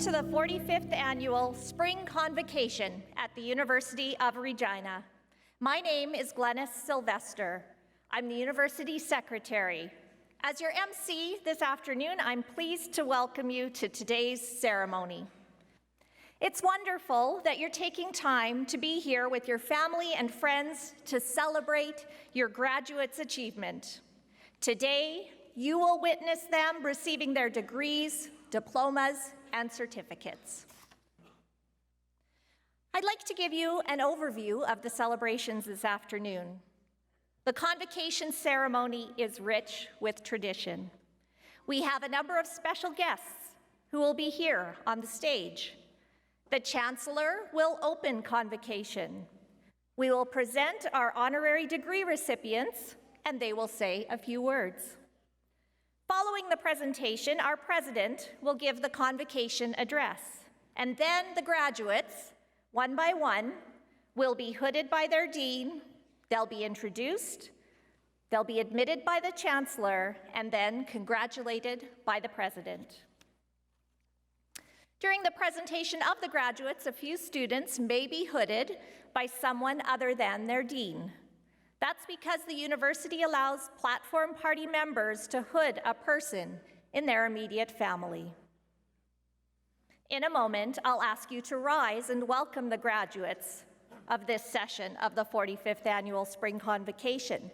to the 45th Annual Spring Convocation at the University of Regina. My name is Glenys Sylvester. I'm the University Secretary. As your MC this afternoon, I'm pleased to welcome you to today's ceremony. It's wonderful that you're taking time to be here with your family and friends to celebrate your graduates' achievement. Today, you will witness them receiving their degrees, diplomas, and certificates. I'd like to give you an overview of the celebrations this afternoon. The convocation ceremony is rich with tradition. We have a number of special guests who will be here on the stage. The Chancellor will open convocation. We will present our honorary degree recipients, and they will say a few words. Following the presentation, our president will give the convocation address, and then the graduates, one by one, will be hooded by their dean, they'll be introduced, they'll be admitted by the chancellor, and then congratulated by the president. During the presentation of the graduates, a few students may be hooded by someone other than their dean. That's because the university allows platform party members to hood a person in their immediate family. In a moment, I'll ask you to rise and welcome the graduates of this session of the 45th Annual Spring Convocation.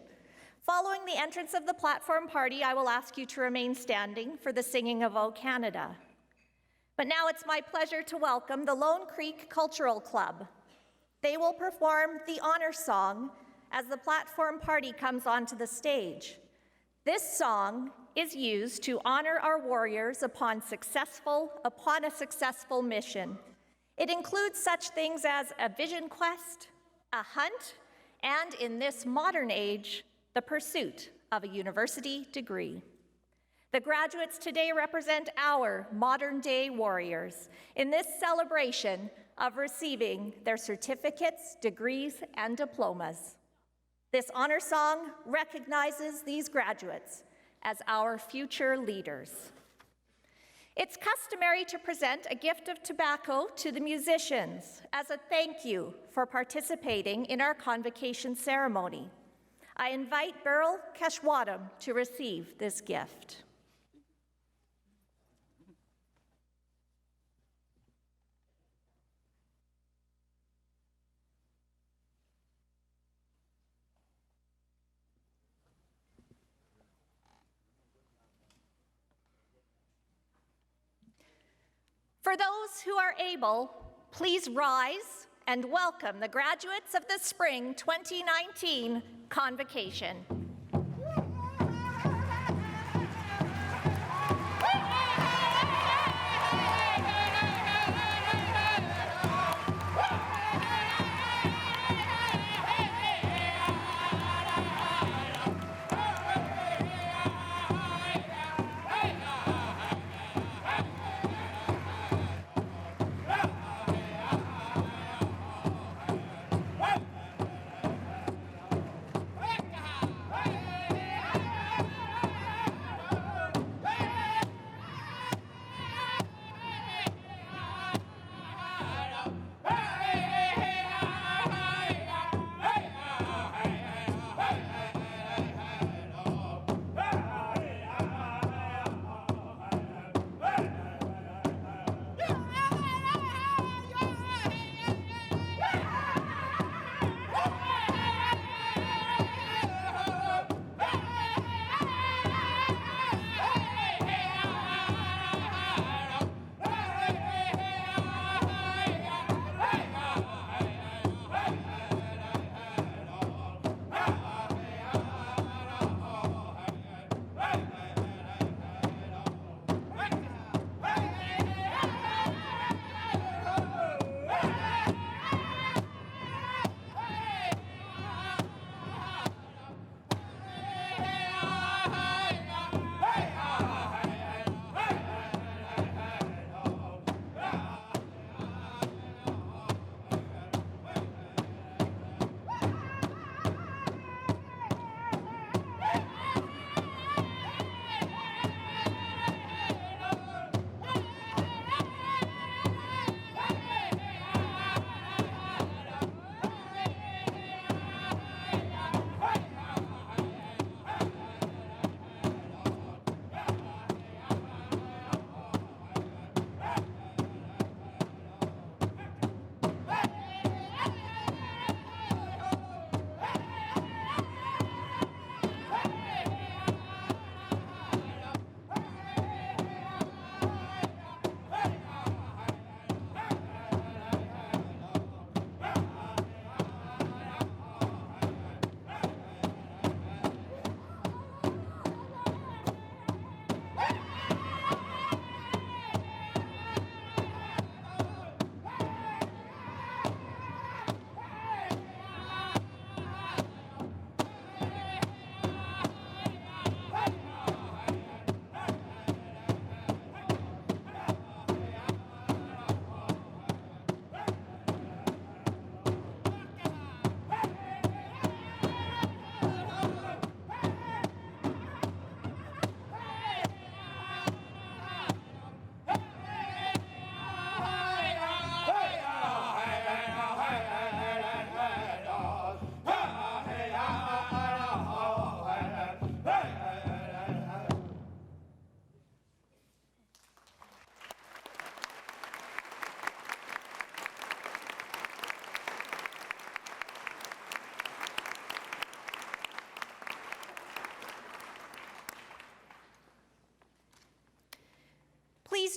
Following the entrance of the platform party, I will ask you to remain standing for the singing of O Canada. But now it's my pleasure to welcome the Lone Creek Cultural Club. They will perform the honor song as the platform party comes onto the stage. This song is used to honor our warriors upon a successful mission. It includes such things as a vision quest, a hunt, and in this modern age, the pursuit of a university degree. The graduates today represent our modern-day warriors in this celebration of receiving their certificates, degrees, and diplomas. This honor song recognizes these graduates as our future leaders. It's customary to present a gift of tobacco to the musicians as a thank you for participating in our convocation ceremony. I invite Beryl Keshwadam to receive this gift. For those who are able, please rise and welcome the graduates of the Spring 2019 Convocation.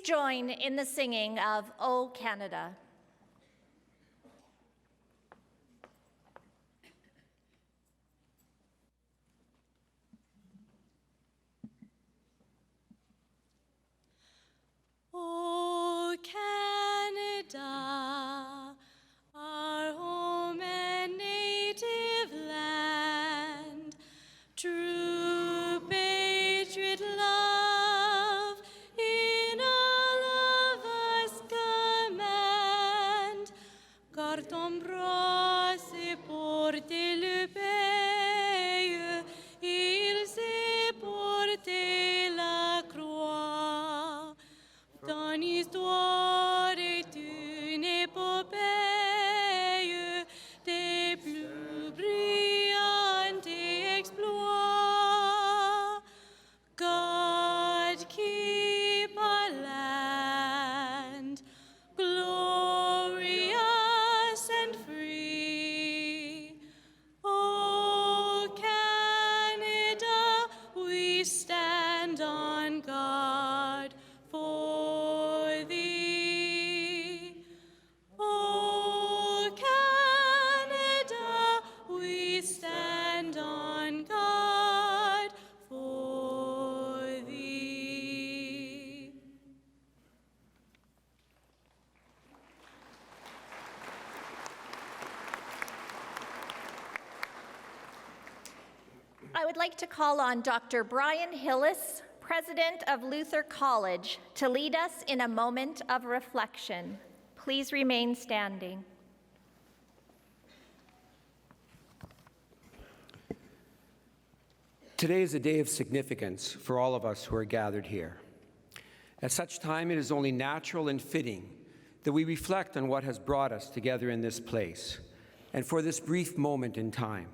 join in the singing of O Canada. O Canada, our home and native land, true patriot love in all of us command, car ton bras s'est porté le pays, il s'est porté la croix. Ton histoire est une épopée des plus brillants exploits. God keep our land glorious and free. Oh, Canada, we stand on guard for thee. Oh, Canada, we stand on guard for thee. I would like to call on Dr. Brian Hillis, President of Luther College, to lead us in a moment of reflection. Please remain standing. Today is a day of significance for all of us who are gathered here. At such time, it is only natural and fitting that we reflect on what has brought us together in this place, and for this brief moment in time.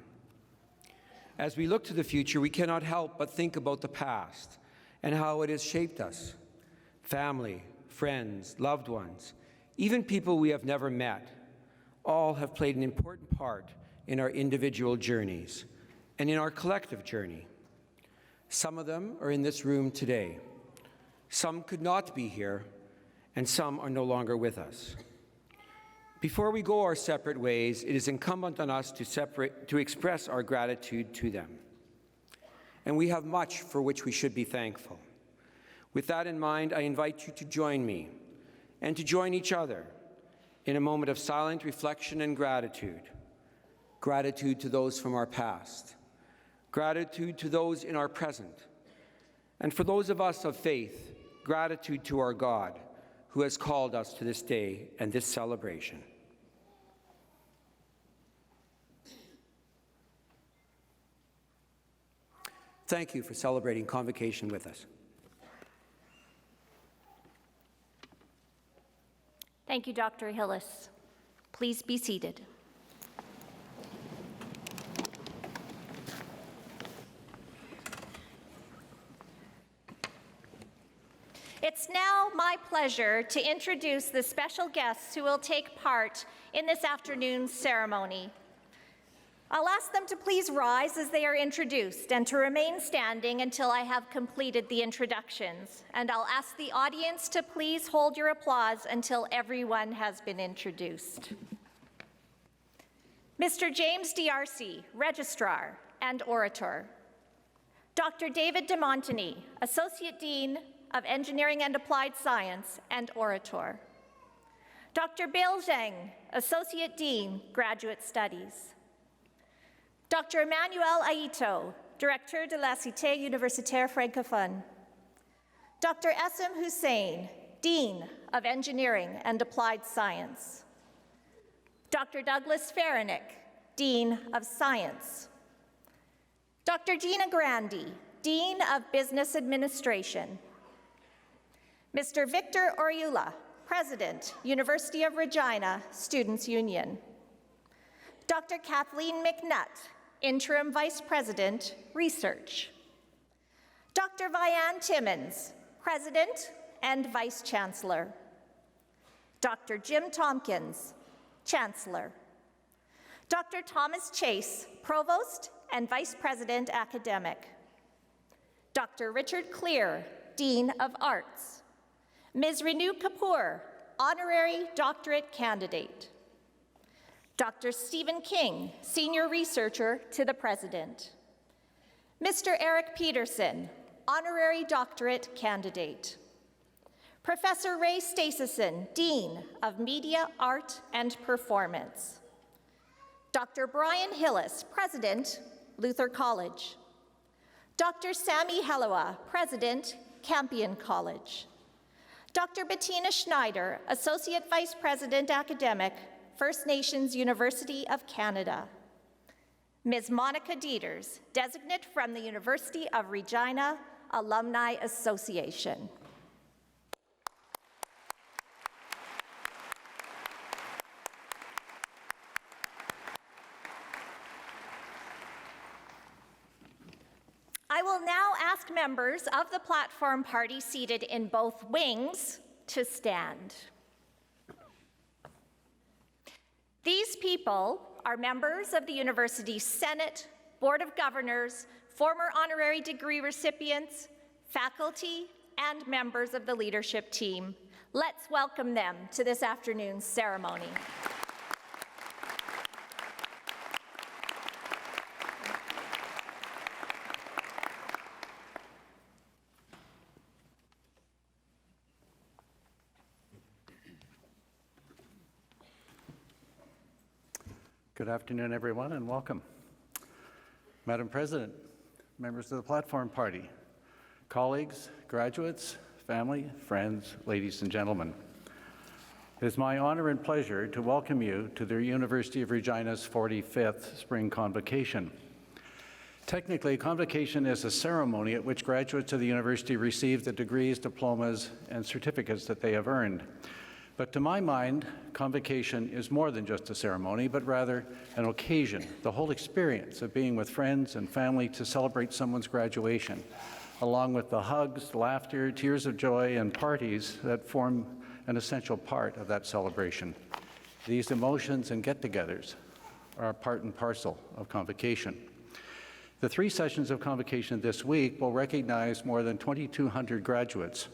As we look to the future, we cannot help but think about the past and how it has shaped us. Family, friends, loved ones, even people we have never met, all have played an important part in our individual journeys and in our collective journey. Some of them are in this room today. Some could not be here, and some are no longer with us. Before we go our separate ways, it is incumbent on us to express our gratitude to them. And we have much for which we should be thankful. With that in mind, I invite you to join me and to join each other in a moment of silent reflection and gratitude. Gratitude to those from our past, gratitude to those in our present, and for those of us of faith, gratitude to our God, who has called us to this day and this celebration. Thank you for celebrating Convocation with us. Thank you, Dr. Hillis. Please be seated. It's now my pleasure to introduce the special guests who will take part in this afternoon's ceremony. I'll ask them to please rise as they are introduced and to remain standing until I have completed the introductions. And I'll ask the audience to please hold your applause until everyone has been introduced. Mr. James D'Arcy, Registrar and Orator. Dr. David de Montagny, Associate Dean of Engineering and Applied Science and Orator. Dr. Bill Zhang, Associate Dean, Graduate Studies. Dr. Emmanuel Aito, Directeur de la Cité universitaire francophone. Dr. Essam Hussain, Dean of Engineering and Applied Science. Dr. Douglas Faranick, Dean of Science. Dr. Gina Grandi, Dean of Business Administration. Mr. Victor Oriula, President, University of Regina Students' Union. Dr. Kathleen McNutt, Interim Vice President, Research. Dr. Vianne Timmons, President and Vice Chancellor. Dr. Jim Tompkins, Chancellor. Dr. Thomas Chase, Provost and Vice President, Academic. Dr. Richard Clear, Dean of Arts. Ms. Renu Kapoor, Honorary Doctorate Candidate. Dr. Stephen King, Senior Researcher to the President. Mr. Eric Peterson, Honorary Doctorate Candidate. Professor Ray Stasison, Dean of Media, Art, and Performance. Dr. Brian Hillis, President, Luther College. Dr. Sammy Helawa, President, Campion College. Dr. Bettina Schneider, Associate Vice President Academic, First Nations University of Canada. Ms. Monica Dieters, Designate from the University of Regina Alumni Association. I will now ask members of the platform party seated in both wings to stand. These people are members of the University Senate, Board of Governors, former honorary degree recipients, faculty, and members of the leadership team. Let's welcome them to this afternoon's ceremony. Good afternoon, everyone, and welcome. Madam President, members of the Platform Party, colleagues, graduates, family, friends, ladies and gentlemen. It is my honor and pleasure to welcome you to the University of Regina's 45th Spring Convocation. Technically, Convocation is a ceremony at which graduates of the university receive the degrees, diplomas, and certificates that they have earned. But to my mind, Convocation is more than just a ceremony, but rather an occasion, the whole experience of being with friends and family to celebrate someone's graduation, along with the hugs, laughter, tears of joy, and parties that form an essential part of that celebration. These emotions and get-togethers are part and parcel of Convocation. The 3 sessions of Convocation this week will recognize more than 2,200 graduates.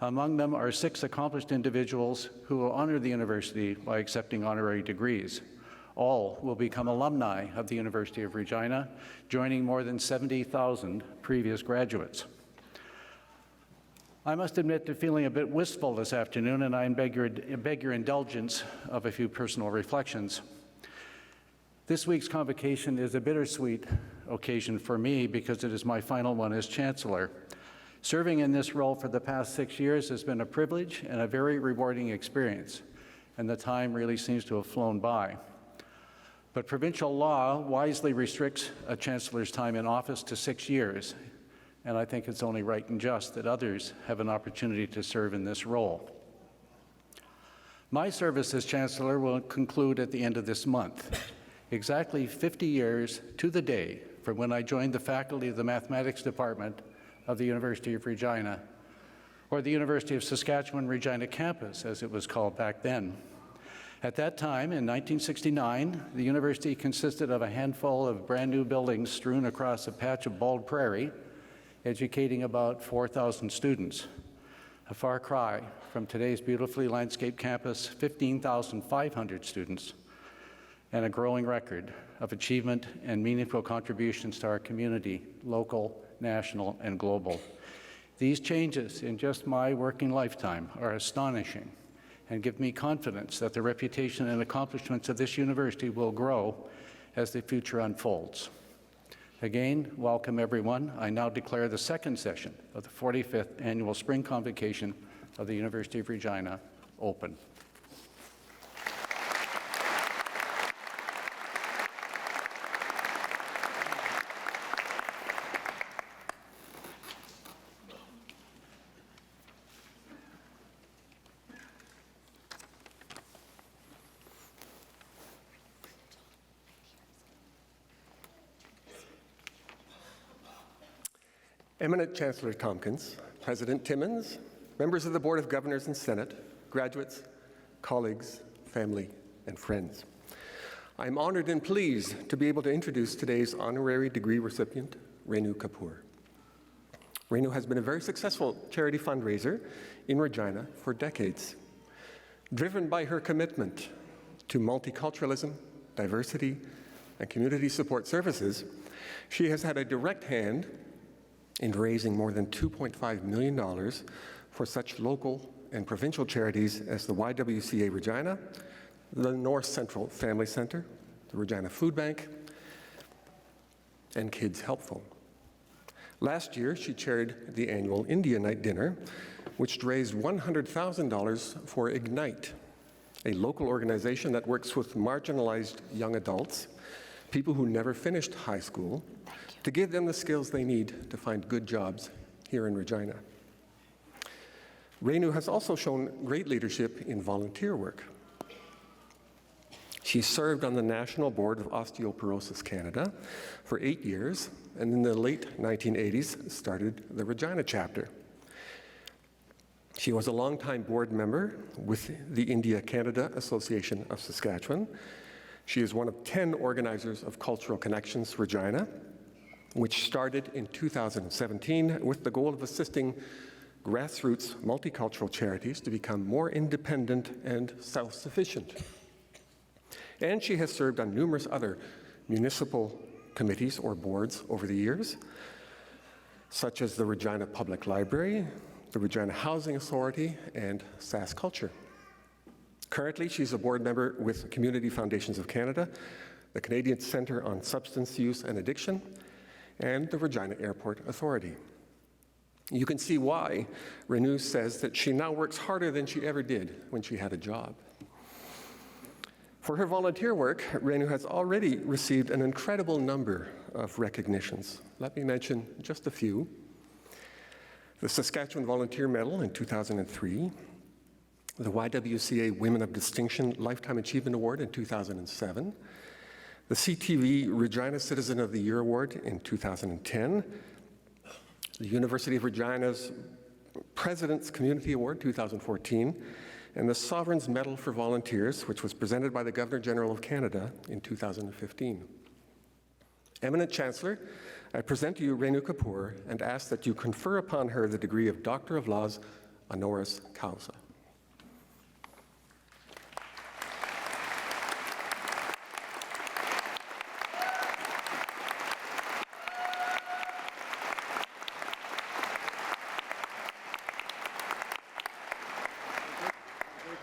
Among them are 6 accomplished individuals who will honor the university by accepting honorary degrees. All will become alumni of the University of Regina, joining more than 70,000 previous graduates. I must admit to feeling a bit wistful this afternoon, and I beg your indulgence of a few personal reflections. This week's Convocation is a bittersweet occasion for me because it is my final one as Chancellor. Serving in this role for the past 6 years has been a privilege and a very rewarding experience, and the time really seems to have flown by. But provincial law wisely restricts a chancellor's time in office to 6 years, and I think it's only right and just that others have an opportunity to serve in this role. My service as chancellor will conclude at the end of this month, exactly 50 years to the day from when I joined the faculty of the mathematics department of the University of Regina, or the University of Saskatchewan Regina campus, as it was called back then. At that time, in 1969, the university consisted of a handful of brand new buildings strewn across a patch of bald prairie, educating about 4,000 students. A far cry from today's beautifully landscaped campus, 15,500 students, and a growing record of achievement and meaningful contributions to our community, local, national, and global. These changes in just my working lifetime are astonishing and give me confidence that the reputation and accomplishments of this university will grow as the future unfolds. Again, welcome everyone. I now declare the second session of the 45th Annual Spring Convocation of the University of Regina open. Eminent Chancellor Tompkins, President Timmons, members of the Board of Governors and Senate, graduates, colleagues, family, and friends. I am honored and pleased to be able to introduce today's honorary degree recipient, Renu Kapoor. Renu has been a very successful charity fundraiser in Regina for decades. Driven by her commitment to multiculturalism, diversity, and community support services, she has had a direct hand in raising more than $2.5 million for such local and provincial charities as the YWCA Regina, the North Central Family Center, the Regina Food Bank, and Kids Helpful. Last year, she chaired the annual India Night Dinner, which raised $100,000 for Ignite, a local organization that works with marginalized young adults, people who never finished high school, to give them the skills they need to find good jobs here in Regina. Renu has also shown great leadership in volunteer work. She served on the National Board of Osteoporosis Canada for 8 years, and in the late 1980s started the Regina chapter. She was a longtime board member with the India-Canada Association of Saskatchewan. She is one of 10 organizers of Cultural Connections Regina, which started in 2017 with the goal of assisting grassroots multicultural charities to become more independent and self-sufficient. And she has served on numerous other municipal committees or boards over the years, such as the Regina Public Library, the Regina Housing Authority, and SAS Culture. Currently, she's a board member with Community Foundations of Canada, the Canadian Centre on Substance Use and Addiction, and the Regina Airport Authority. You can see why Renu says that she now works harder than she ever did when she had a job. For her volunteer work, Renu has already received an incredible number of recognitions. Let me mention just a few. The Saskatchewan Volunteer Medal in 2003, the YWCA Women of Distinction Lifetime Achievement Award in 2007, the CTV Regina Citizen of the Year Award in 2010, the University of Regina's President's Community Award 2014, and the Sovereign's Medal for Volunteers, which was presented by the Governor-General of Canada in 2015. Eminent Chancellor, I present to you Renu Kapoor and ask that you confer upon her the degree of Doctor of Laws honoris causa.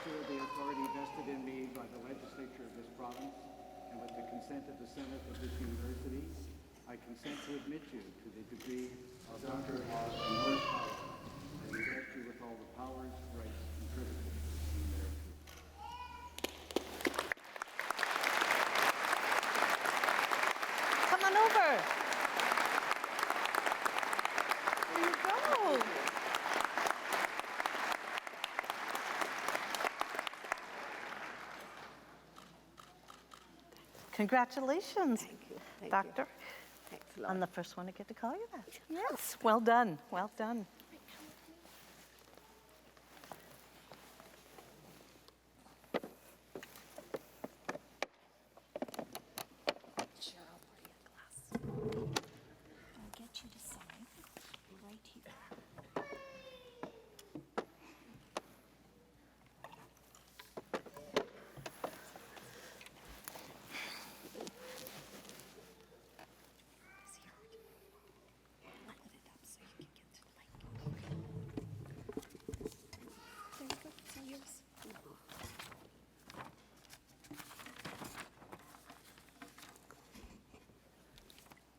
The authority vested in me by the legislature of this province and with the consent of the Senate of this university, I consent to admit you to the degree of Doctor of Laws honoris causa and invest you with all the powers, rights, and privileges thereto. Come on over. There you go. Congratulations, Doctor. Thanks a lot. I'm the first one to get to call you that. Yes, well done, well done. Sure, I'll pour you a glass. I'll get you to sign right here.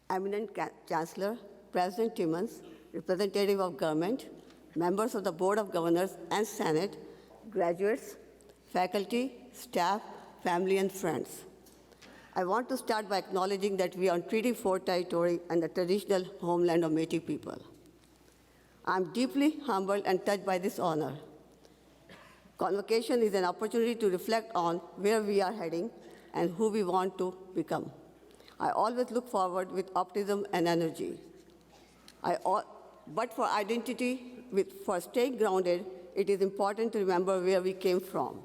Eminent Chancellor, President Timmons, representative of government, members of the Board of Governors and Senate, graduates, faculty, staff, family, and friends. I want to start by acknowledging that we are on Treaty 4 territory and the traditional homeland of Métis people. I'm deeply humbled and touched by this honor. Convocation is an opportunity to reflect on where we are heading and who we want to become. I always look forward with optimism and energy. But for identity, for staying grounded, it is important to remember where we came from.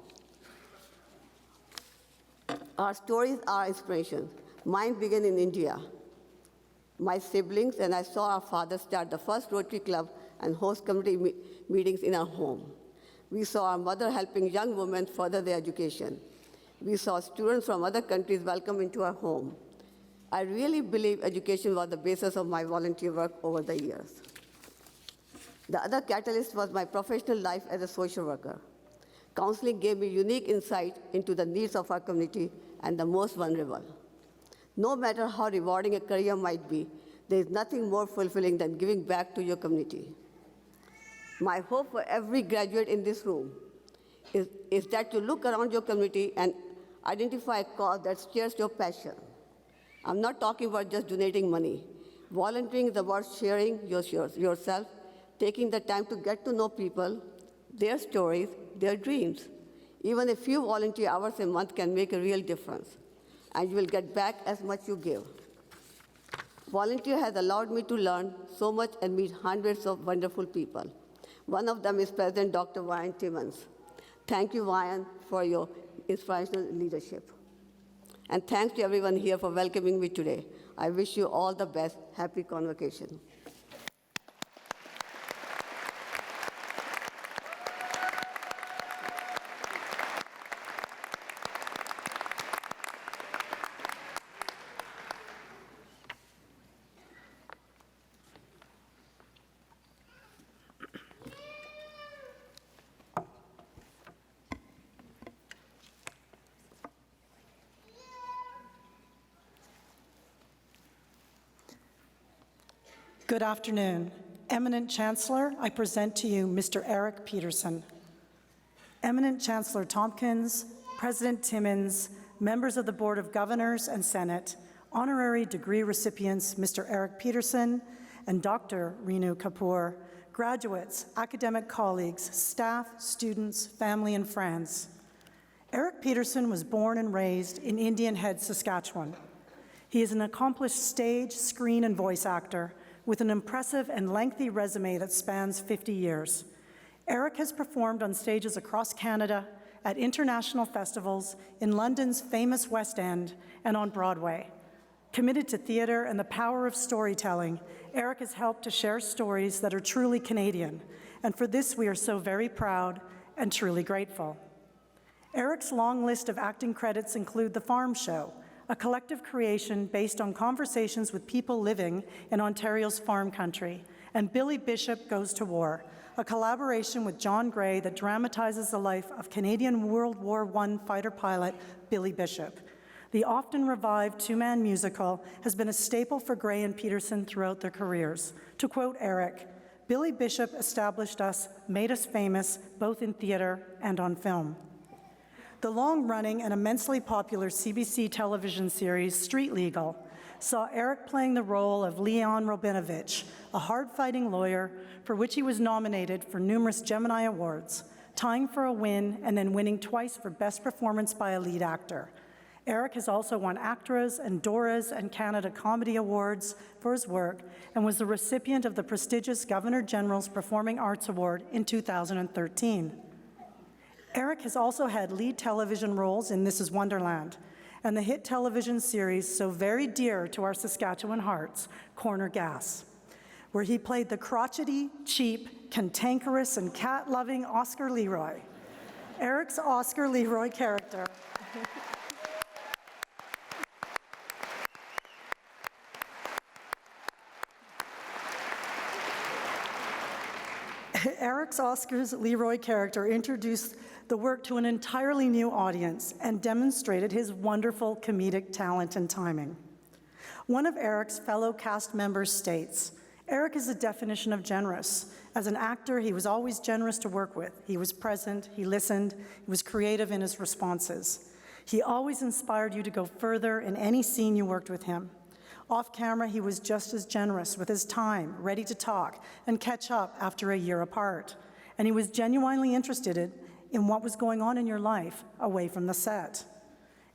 Our stories are inspiration. Mine began in India. my siblings, and I saw our father start the first Rotary Club and host community meetings in our home. We saw our mother helping young women further their education. We saw students from other countries welcome into our home. I really believe education was the basis of my volunteer work over the years. The other catalyst was my professional life as a social worker. Counseling gave me unique insight into the needs of our community and the most vulnerable. No matter how rewarding a career might be, there is nothing more fulfilling than giving back to your community. My hope for every graduate in this room is that you look around your community and identify a cause that shares your passion. I'm not talking about just donating money. Volunteering is about sharing yourself, taking the time to get to know people, their stories, their dreams. Even a few volunteer hours a month can make a real difference, and you will get back as much you give. Volunteer has allowed me to learn so much and meet hundreds of wonderful people. One of them is President Dr. Ryan Timmons. Thank you, Ryan, for your inspirational leadership. And thanks to everyone here for welcoming me today. I wish you all the best. Happy Convocation. Good afternoon. Eminent Chancellor, I present to you Mr. Eric Peterson. Eminent Chancellor Tompkins, President Timmons, members of the Board of Governors and Senate, honorary degree recipients Mr. Eric Peterson and Dr. Renu Kapoor, graduates, academic colleagues, staff, students, family, and friends. Eric Peterson was born and raised in Indian Head, Saskatchewan. He is an accomplished stage, screen, and voice actor with an impressive and lengthy resume that spans 50 years. Eric has performed on stages across Canada, at international festivals, in London's famous West End, and on Broadway. Committed to theatre and the power of storytelling, Eric has helped to share stories that are truly Canadian, and for this we are so very proud and truly grateful. Eric's long list of acting credits include The Farm Show, a collective creation based on conversations with people living in Ontario's farm country, and Billy Bishop Goes to War, a collaboration with John Gray that dramatizes the life of Canadian World War I fighter pilot Billy Bishop. The often revived two-man musical has been a staple for Gray and Peterson throughout their careers. To quote Eric, "Billy Bishop established us, made us famous, both in theatre and on film." The long-running and immensely popular CBC television series Street Legal saw Eric playing the role of Leon Robinovich, a hard-fighting lawyer for which he was nominated for numerous Gemini Awards, tying for a win and then winning twice for Best Performance by a Lead Actor. Eric has also won ACTRA's and Dora's and Canada Comedy Awards for his work and was the recipient of the prestigious Governor General's Performing Arts Award in 2013. Eric has also had lead television roles in This Is Wonderland and the hit television series so very dear to our Saskatchewan hearts, Corner Gas, where he played the crotchety, cheap, cantankerous, and cat-loving Oscar Leroy. Eric's Oscar Leroy character Eric's Oscar's Leroy character introduced the work to an entirely new audience and demonstrated his wonderful comedic talent and timing. One of Eric's fellow cast members states, "Eric is the definition of generous. As an actor, he was always generous to work with. He was present, he listened, he was creative in his responses. He always inspired you to go further in any scene you worked with him. Off camera, he was just as generous with his time, ready to talk and catch up after a year apart. And he was genuinely interested in what was going on in your life away from the set.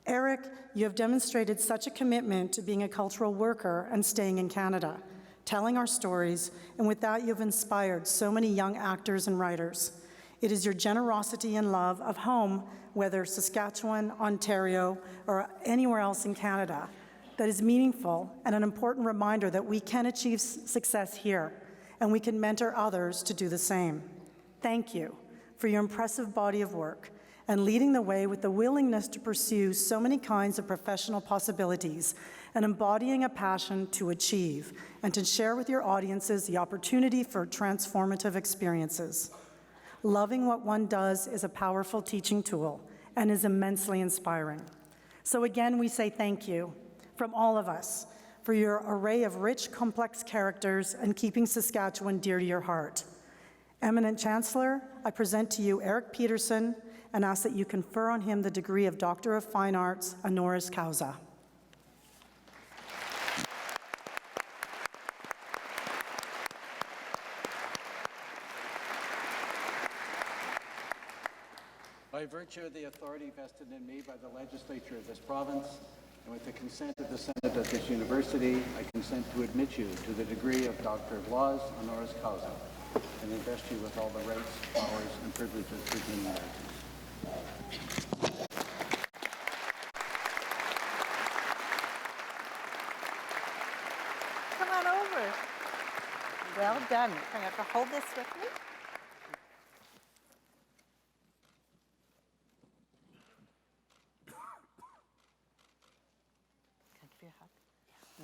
Eric, you have demonstrated such a commitment to being a cultural worker and staying in Canada, telling our stories, and with that you have inspired so many young actors and writers. It is your generosity and love of home, whether Saskatchewan, Ontario, or anywhere else in Canada, that is meaningful and an important reminder that we can achieve success here, and we can mentor others to do the same. Thank you for your impressive body of work and leading the way with the willingness to pursue so many kinds of professional possibilities and embodying a passion to achieve and to share with your audiences the opportunity for transformative experiences. Loving what one does is a powerful teaching tool and is immensely inspiring. So again, we say thank you from all of us for your array of rich, complex characters and keeping Saskatchewan dear to your heart. Eminent Chancellor, I present to you Eric Peterson and ask that you confer on him the degree of Doctor of Fine Arts, honoris causa. By virtue of the authority vested in me by the legislature of this province, and with the consent of the Senate of this university, I consent to admit you to the degree of Doctor of Laws, honoris causa, and invest you with all the rights, powers, and privileges within the arts. Come on over. Well done. I'm going to have to hold this with me. Can I give you a hug?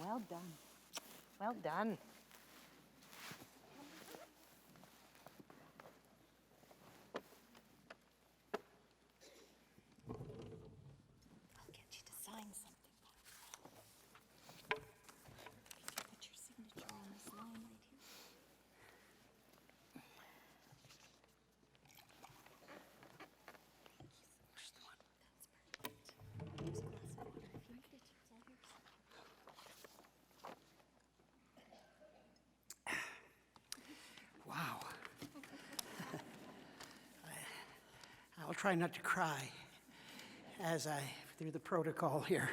Well done. Well done. I'll get you to sign something. Put your signature on this line right here. Wow. I'll try not to cry as I, through the protocol here.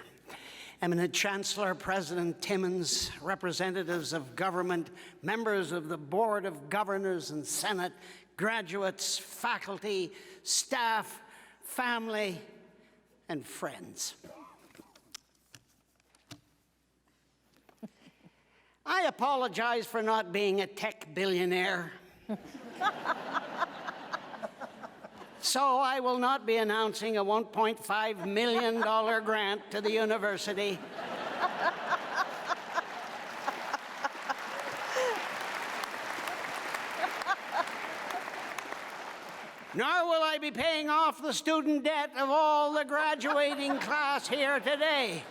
Eminent Chancellor, President Timmins, representatives of government, members of the Board of Governors and Senate, graduates, faculty, staff, family, and friends. I apologize for not being a tech billionaire. So I will not be announcing a $1.5 million grant to the university. Nor will I be paying off the student debt of all the graduating class here today.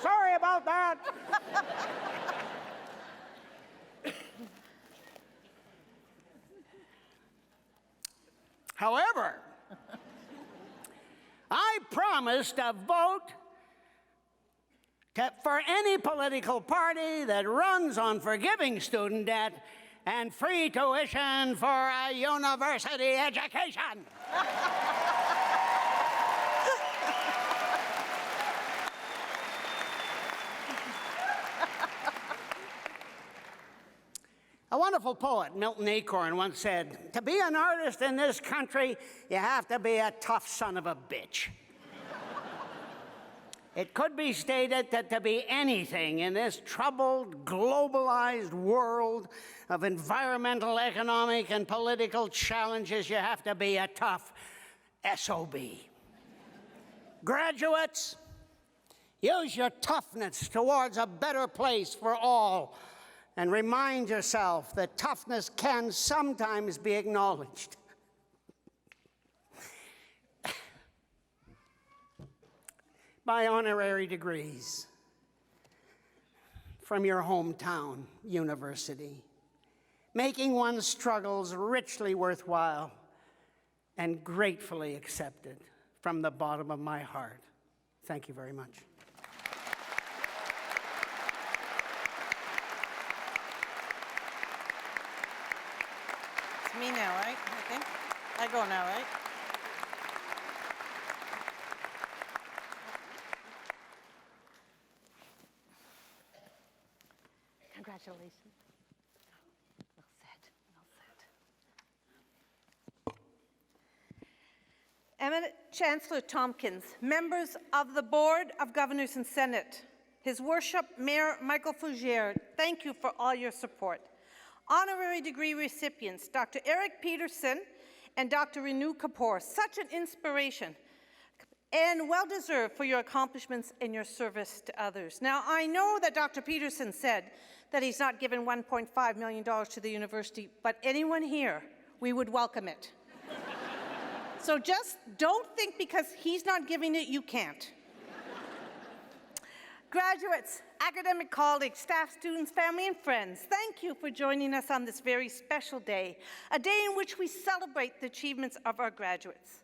Sorry about that. However, I promise to vote for any political party that runs on forgiving student debt and free tuition for a university education. A wonderful poet, Milton Acorn, once said, "To be an artist in this country, you have to be a tough son of a bitch." It could be stated that to be anything in this troubled, globalized world of environmental, economic, and political challenges, you have to be a tough SOB. Graduates, use your toughness towards a better place for all, and remind yourself that toughness can sometimes be acknowledged. By honorary degrees from your hometown university, making one's struggles richly worthwhile and gratefully accepted from the bottom of my heart. Thank you very much. It's me now, right? I think. I go now, right? Congratulations. Well said. Well said. Chancellor Tompkins, members of the Board of Governors and Senate, His Worship Mayor Michael Fougere, thank you for all your support. Honorary degree recipients, Dr. Eric Peterson and Dr. Renu Kapoor, such an inspiration and well-deserved for your accomplishments and your service to others. Now, I know that Dr. Peterson said that he's not given $1.5 million to the university, but anyone here, we would welcome it. So just don't think because he's not giving it, you can't. Graduates, academic colleagues, staff, students, family, and friends, thank you for joining us on this very special day, a day in which we celebrate the achievements of our graduates.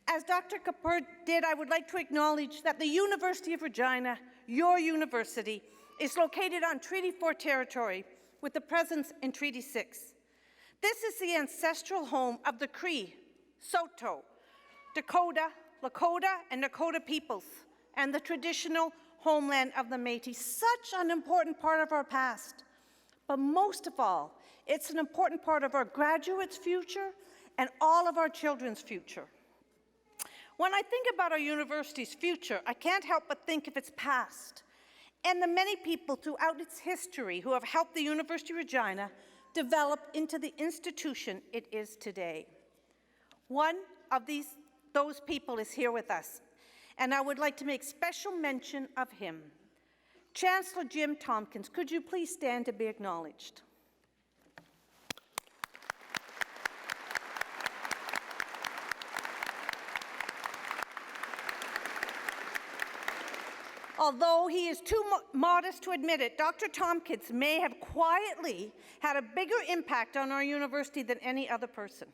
As Dr. Kapoor did, I would like to acknowledge that the University of Regina, your university, is located on Treaty 4 territory with a presence in Treaty 6. This is the ancestral home of the Cree, Saulteaux, Dakota, Lakota, and Nakota peoples, and the traditional homeland of the Métis, such an important part of our past. But most of all, it's an important part of our graduates' future and all of our children's future. When I think about our university's future, I can't help but think of its past and the many people throughout its history who have helped the University of Regina develop into the institution it is today. One of those people is here with us, and I would like to make special mention of him. Chancellor Jim Tompkins, could you please stand to be acknowledged? Although he is too modest to admit it, Dr. Tompkins may have quietly had a bigger impact on our university than any other person.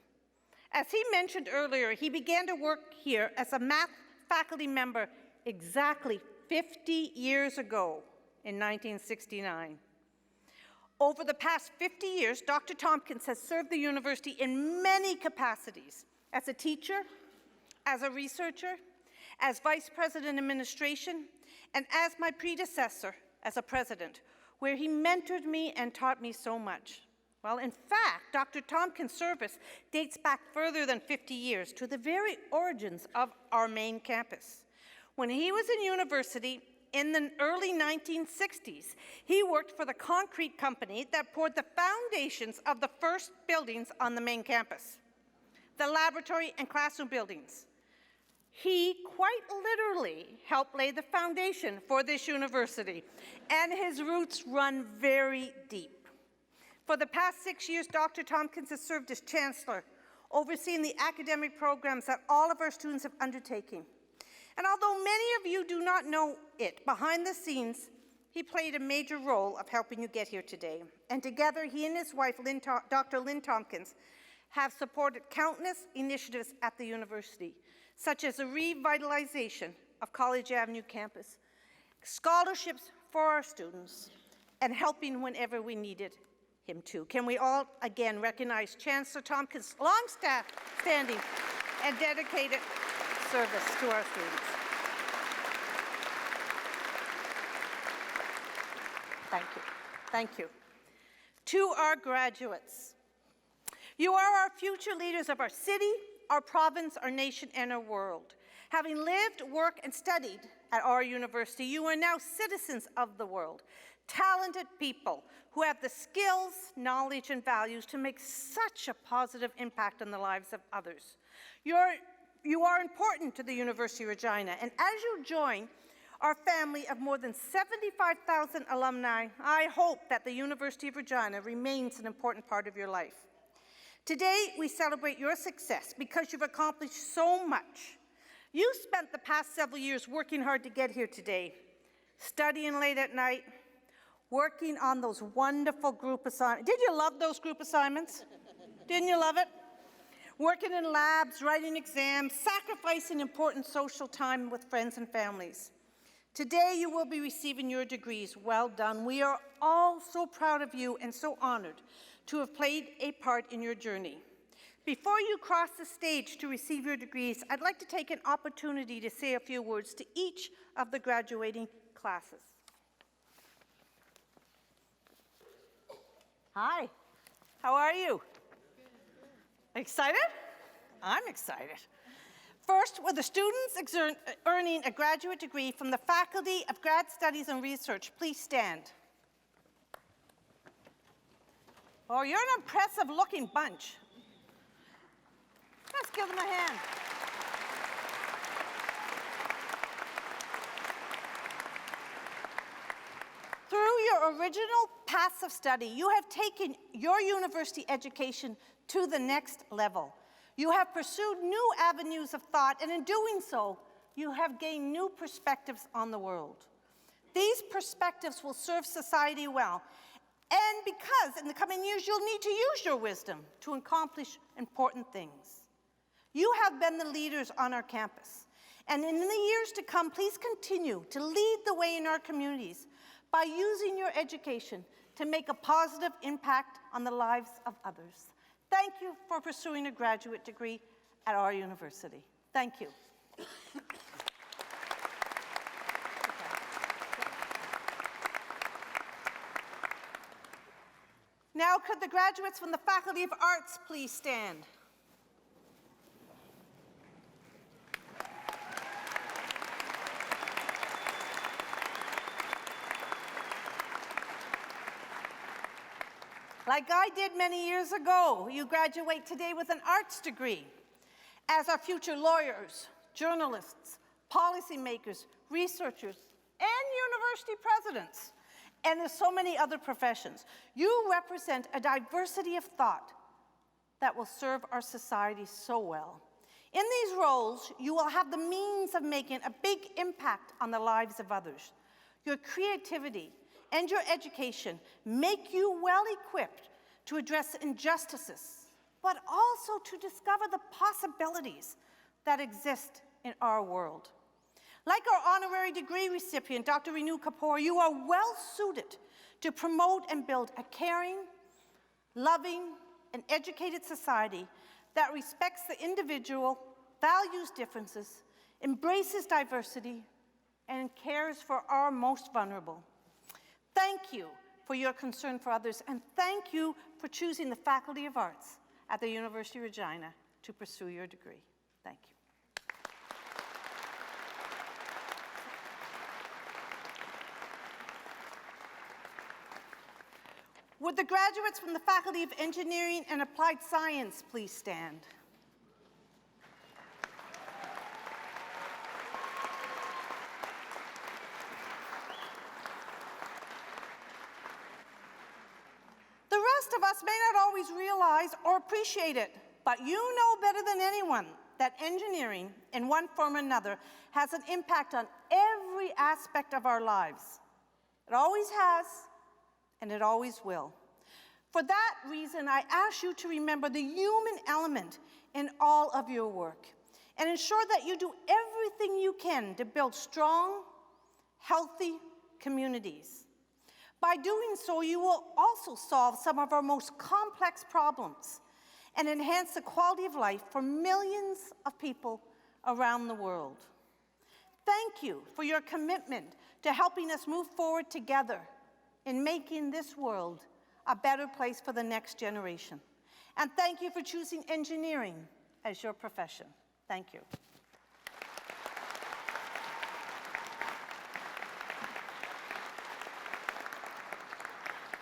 As he mentioned earlier, he began to work here as a math faculty member exactly 50 years ago in 1969. Over the past 50 years, Dr. Tompkins has served the university in many capacities, as a teacher, as a researcher, as vice president administration, and as my predecessor as a president, where he mentored me and taught me so much. Well, in fact, Dr. Tompkins' service dates back further than 50 years to the very origins of our main campus. When he was in university in the early 1960s, he worked for the concrete company that poured the foundations of the first buildings on the main campus, the laboratory and classroom buildings. He quite literally helped lay the foundation for this university, and his roots run very deep. For the past 6 years, Dr. Tompkins has served as Chancellor, overseeing the academic programs that all of our students have undertaken. And although many of you do not know it, behind the scenes, he played a major role of helping you get here today. And together, he and his wife, Dr. Lynn Tompkins, have supported countless initiatives at the university, such as the revitalization of College Avenue campus, scholarships for our students, and helping whenever we needed him to. Can we all again recognize Chancellor Tompkins' long-standing and dedicated service to our students? Thank you. Thank you. To our graduates, you are our future leaders of our city, our province, our nation, and our world. Having lived, worked, and studied at our university, you are now citizens of the world, talented people who have the skills, knowledge, and values to make such a positive impact on the lives of others. You are important to the University of Regina, and as you join our family of more than 75,000 alumni, I hope that the University of Regina remains an important part of your life. Today, we celebrate your success because you've accomplished so much. You spent the past several years working hard to get here today, studying late at night, working on those wonderful group assignments. Did you love those group assignments? Didn't you love it? Working in labs, writing exams, sacrificing important social time with friends and families. Today, you will be receiving your degrees. Well done. We are all so proud of you and so honored to have played a part in your journey. Before you cross the stage to receive your degrees, I'd like to take an opportunity to say a few words to each of the graduating classes. Hi, how are you? Excited? I'm excited. First, with the students earning a graduate degree from the Faculty of Grad Studies and Research, please stand. Oh, you're an impressive-looking bunch. Let's give them a hand. Through your original paths of study, you have taken your university education to the next level. You have pursued new avenues of thought, and in doing so, you have gained new perspectives on the world. These perspectives will serve society well, and because in the coming years you'll need to use your wisdom to accomplish important things. You have been the leaders on our campus, and in the years to come, please continue to lead the way in our communities by using your education to make a positive impact on the lives of others. Thank you for pursuing a graduate degree at our university. Thank you. Now, could the graduates from the Faculty of Arts please stand? Like I did many years ago, you graduate today with an arts degree. As our future lawyers, journalists, policymakers, researchers, and university presidents, and there's so many other professions, you represent a diversity of thought that will serve our society so well. In these roles, you will have the means of making a big impact on the lives of others. Your creativity and your education make you well equipped to address injustices, but also to discover the possibilities that exist in our world. Like our honorary degree recipient, Dr. Renu Kapoor, you are well suited to promote and build a caring, loving, and educated society that respects the individual, values differences, embraces diversity, and cares for our most vulnerable. Thank you for your concern for others, and thank you for choosing the Faculty of Arts at the University of Regina to pursue your degree. Thank you. Would the graduates from the Faculty of Engineering and Applied Science please stand? The rest of us may not always realize or appreciate it, but you know better than anyone that engineering, in one form or another, has an impact on every aspect of our lives. It always has, and it always will. For that reason, I ask you to remember the human element in all of your work and ensure that you do everything you can to build strong, healthy communities. By doing so, you will also solve some of our most complex problems and enhance the quality of life for millions of people around the world. Thank you for your commitment to helping us move forward together in making this world a better place for the next generation. And thank you for choosing engineering as your profession. Thank you.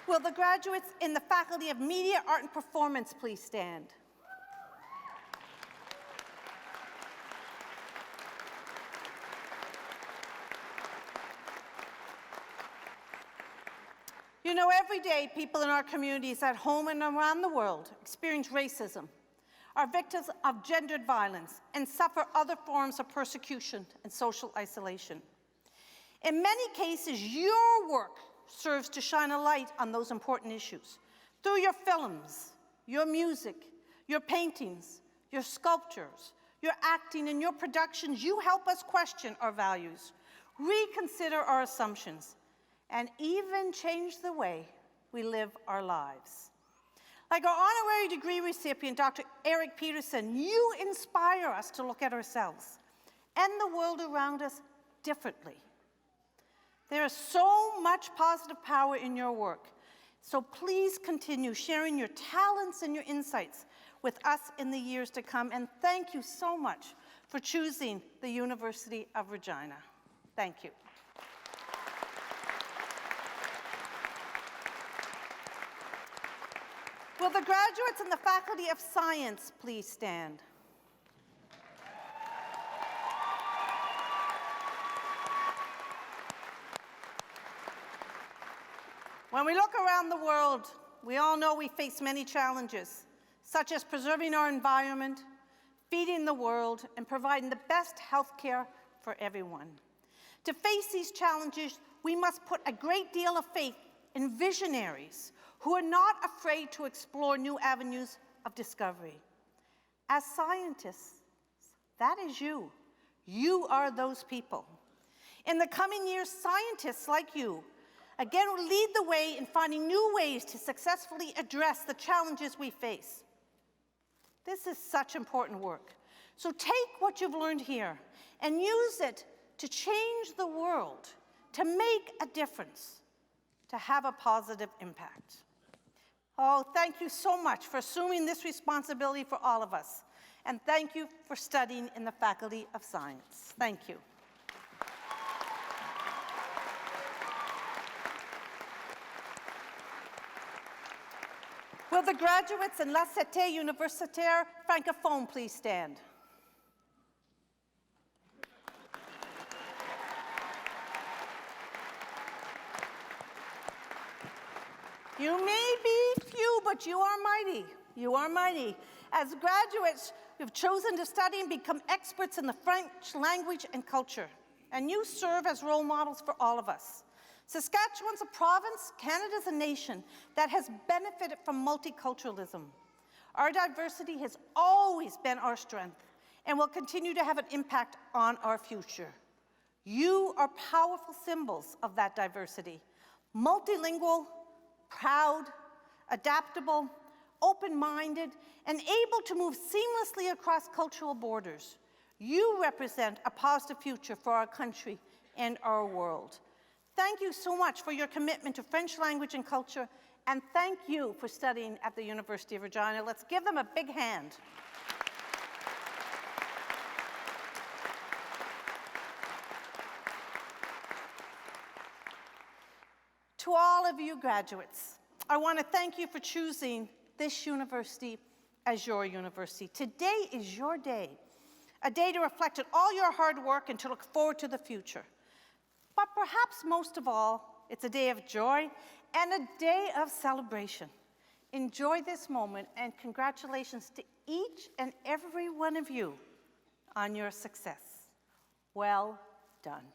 Will the graduates in the Faculty of Media, Art, and Performance please stand? You know, every day people in our communities at home and around the world experience racism, are victims of gendered violence, and suffer other forms of persecution and social isolation. In many cases, your work serves to shine a light on those important issues. Through your films, your music, your paintings, your sculptures, your acting, and your productions, you help us question our values, reconsider our assumptions, and even change the way we live our lives. Like our honorary degree recipient, Dr. Eric Peterson, you inspire us to look at ourselves and the world around us differently. There is so much positive power in your work, so please continue sharing your talents and your insights with us in the years to come, and thank you so much for for choosing the University of Regina. Thank you. Will the graduates and the Faculty of Science please stand? When we look around the world, we all know we face many challenges, such as preserving our environment, feeding the world, and providing the best health care for everyone. To face these challenges, we must put a great deal of faith in visionaries who are not afraid to explore new avenues of discovery. As scientists, that is you. You are those people. In the coming years, scientists like you again will lead the way in finding new ways to successfully address the challenges we face. This is such important work. So take what you've learned here and use it to change the world, to make a difference, to have a positive impact. Oh, thank you so much for assuming this responsibility for all of us. And thank you for studying in the Faculty of Science. Thank you. Will the graduates in La Cité universitaire francophone please stand? You may be few, but you are mighty. You are mighty. As graduates, you've chosen to study and become experts in the French language and culture, and you serve as role models for all of us. Saskatchewan's a province, Canada's a nation that has benefited from multiculturalism. Our diversity has always been our strength and will continue to have an impact on our future. You are powerful symbols of that diversity. Multilingual, proud, adaptable, open-minded, and able to move seamlessly across cultural borders. You represent a positive future for our country and our world. Thank you so much for your commitment to French language and culture, and thank you for studying at the University of Regina. Let's give them a big hand. To all of you graduates, I want to thank you for choosing this university as your university. Today is your day, a day to reflect on all your hard work and to look forward to the future. But perhaps most of all, it's a day of joy and a day of celebration. Enjoy this moment, and congratulations to each and every one of you on your success. Well done.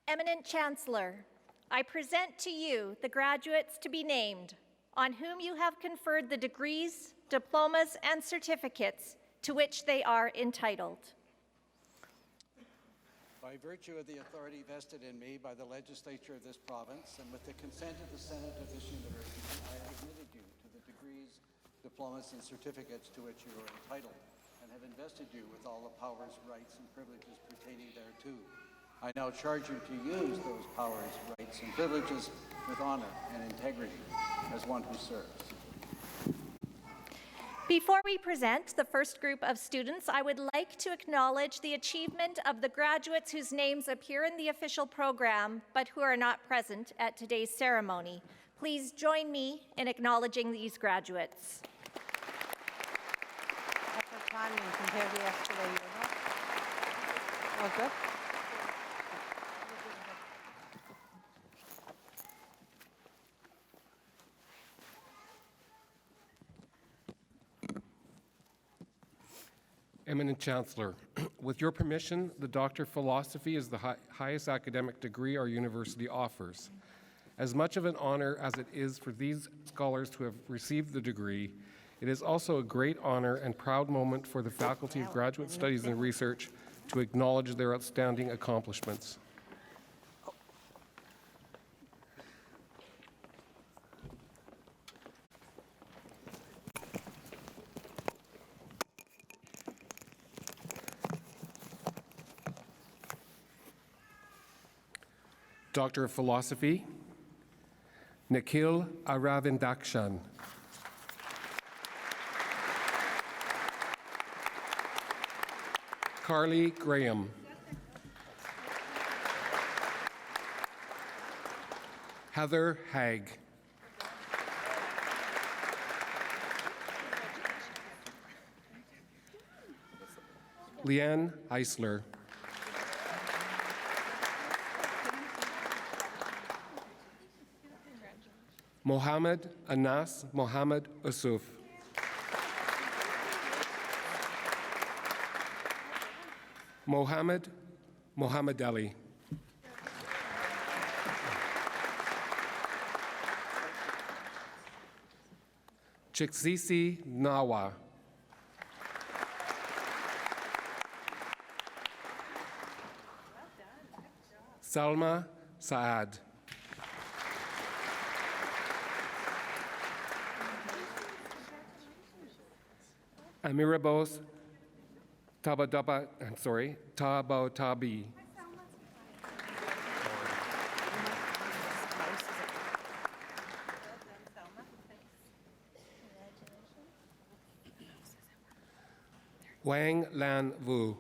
Eminent Chancellor, I present to you the graduates to be named, on whom you have conferred the degrees, diplomas, and certificates to which they are entitled. By virtue of the authority vested in me by the legislature of this province and with the consent of the Senate of this university, I have admitted you to the degrees, diplomas, and certificates to which you are entitled, and have invested you with all the powers, rights, and privileges pertaining thereto. I now charge you to use those powers, rights, and privileges with honor and integrity as one who serves. Before we present the first group of students, I would like to acknowledge the achievement of the graduates whose names appear in the official program, but who are not present at today's ceremony. Please join me in acknowledging these graduates. That's our timing compared to yesterday, you know? All good? Eminent Chancellor, with your permission, the Doctor of Philosophy is the highest academic degree our university offers. As much of an honor as it is for these scholars to have received the degree, it is also a great honor and proud moment for the Faculty of Graduate Studies and Research to acknowledge their outstanding accomplishments. Doctor of Philosophy, Nikhil Aravindakshan. Carly Graham. Heather Haig. Leanne Eisler. Mohammed Anas Mohammed Usuf. Mohammed Mohammed Ali. Chiksisi Nawa. Salma Saad. Amirabos Tabotabi. Wang Lan Wu.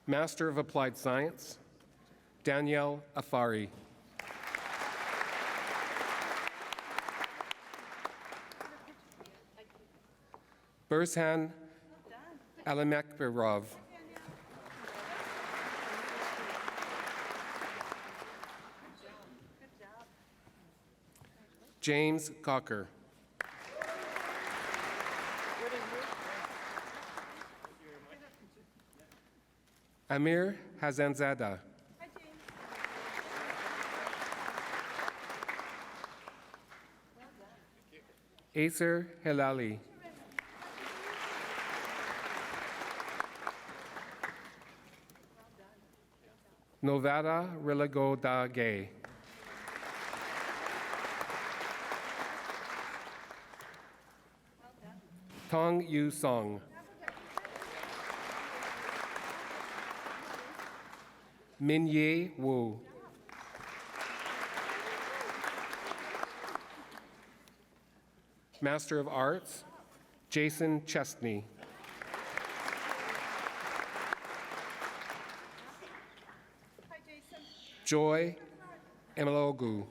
Master of Applied Science, Danielle Afari. Burshan Alamekberov. James Cocker. Amir Hazanzada. Acer Hilali. Novara Rilago da Gay. Tong Yu Song. Min Ye Wu. Master of Arts, Jason Chestney. Joy Emelogu.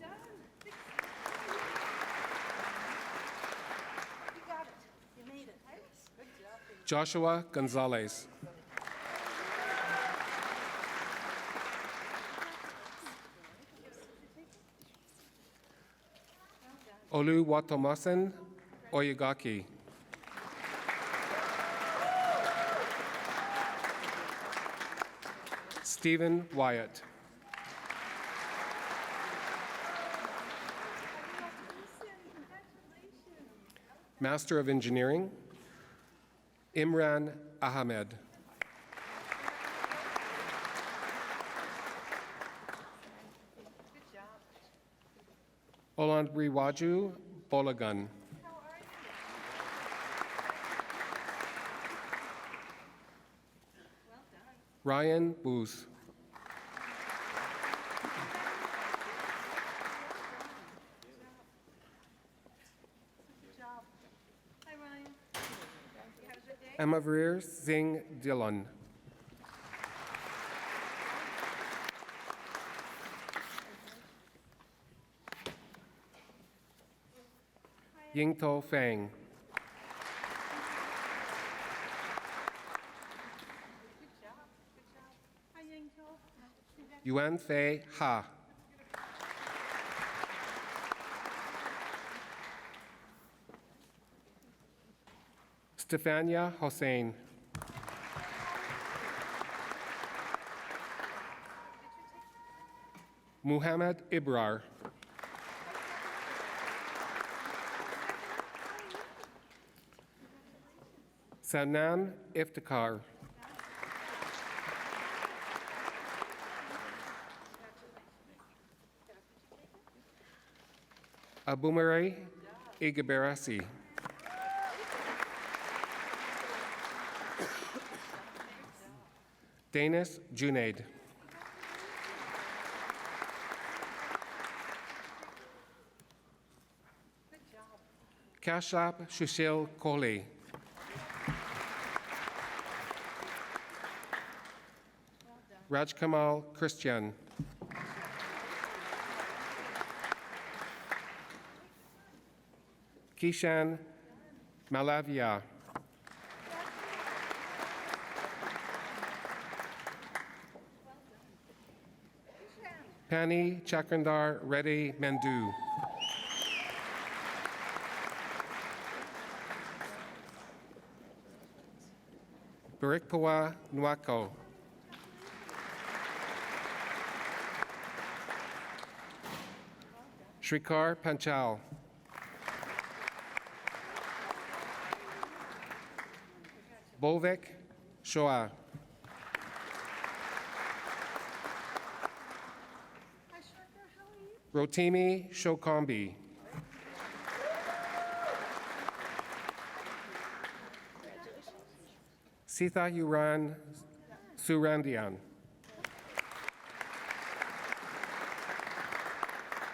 Joshua Gonzalez. Oluwatomasen Oyagaki. Stephen Wyatt. Master of Engineering, Imran Ahmed. Olandriwaju Bolagun. Ryan Booth. Amaveer Singh Dillon. Yingto Fang. Yuan Fei Ha. Stefania Hossein. Muhammad Ibrar. Sanam Iftikhar. Abumare Igaberasi. Danis Junaid. Kashap Shushil Kohli. Rajkamal Christian. Kishan Malavia. Pani Chakrandar Reddy Mendu. Barikpawa Nwako. Shrikar Panchal. Bolvik Shoa. Rotimi Shokambi. Sitha Yuran Surandian.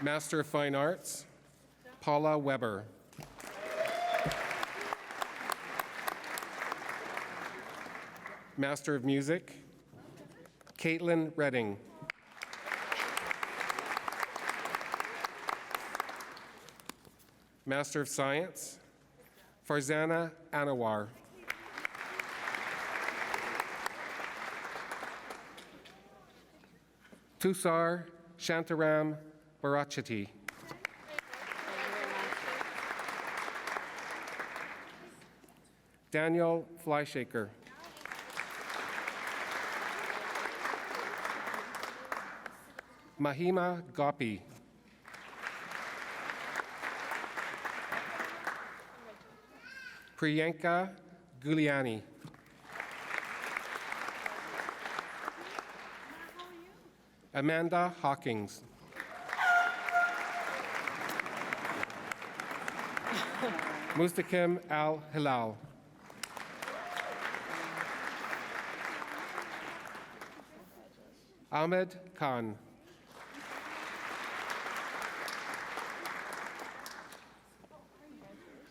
Master of Fine Arts, Paula Weber. Master of Music, Caitlin Redding. Master of Science, Farzana Anawar. Tusar Shantaram Barachati. Daniel Flyshaker. Mahima Gopi. Priyanka Guliani. Amanda Hawkins. Mustakim Al-Hilal. Ahmed Khan.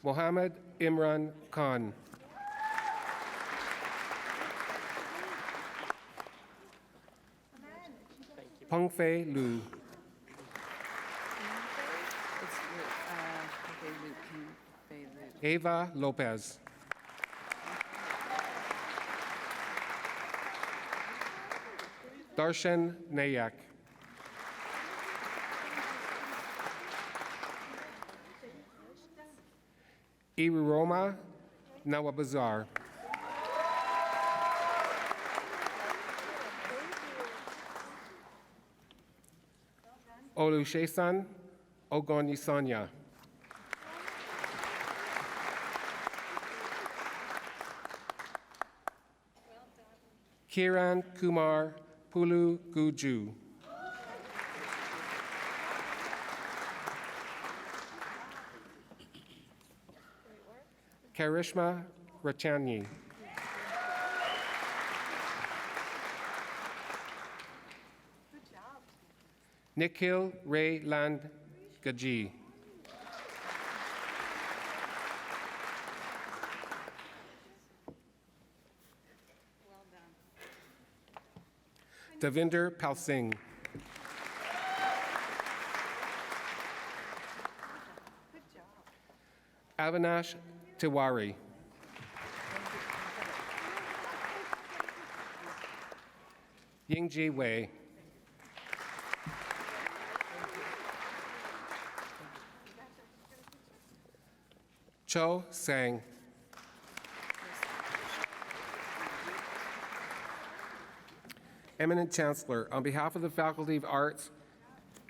Mohammed Imran Khan. Pengfei Lu. Ava Lopez. Darshan Nayak. Iruroma Nawabazar. Olusesan Ogonisanya. Kiran Kumar Pulu Guju. Karishma Rachani. Nikhil Ray Land Gaji. Devinder Pal Singh. Avinash Tiwari. Yingji Wei. Cho Sang. Eminent Chancellor, on behalf of the Faculty of Arts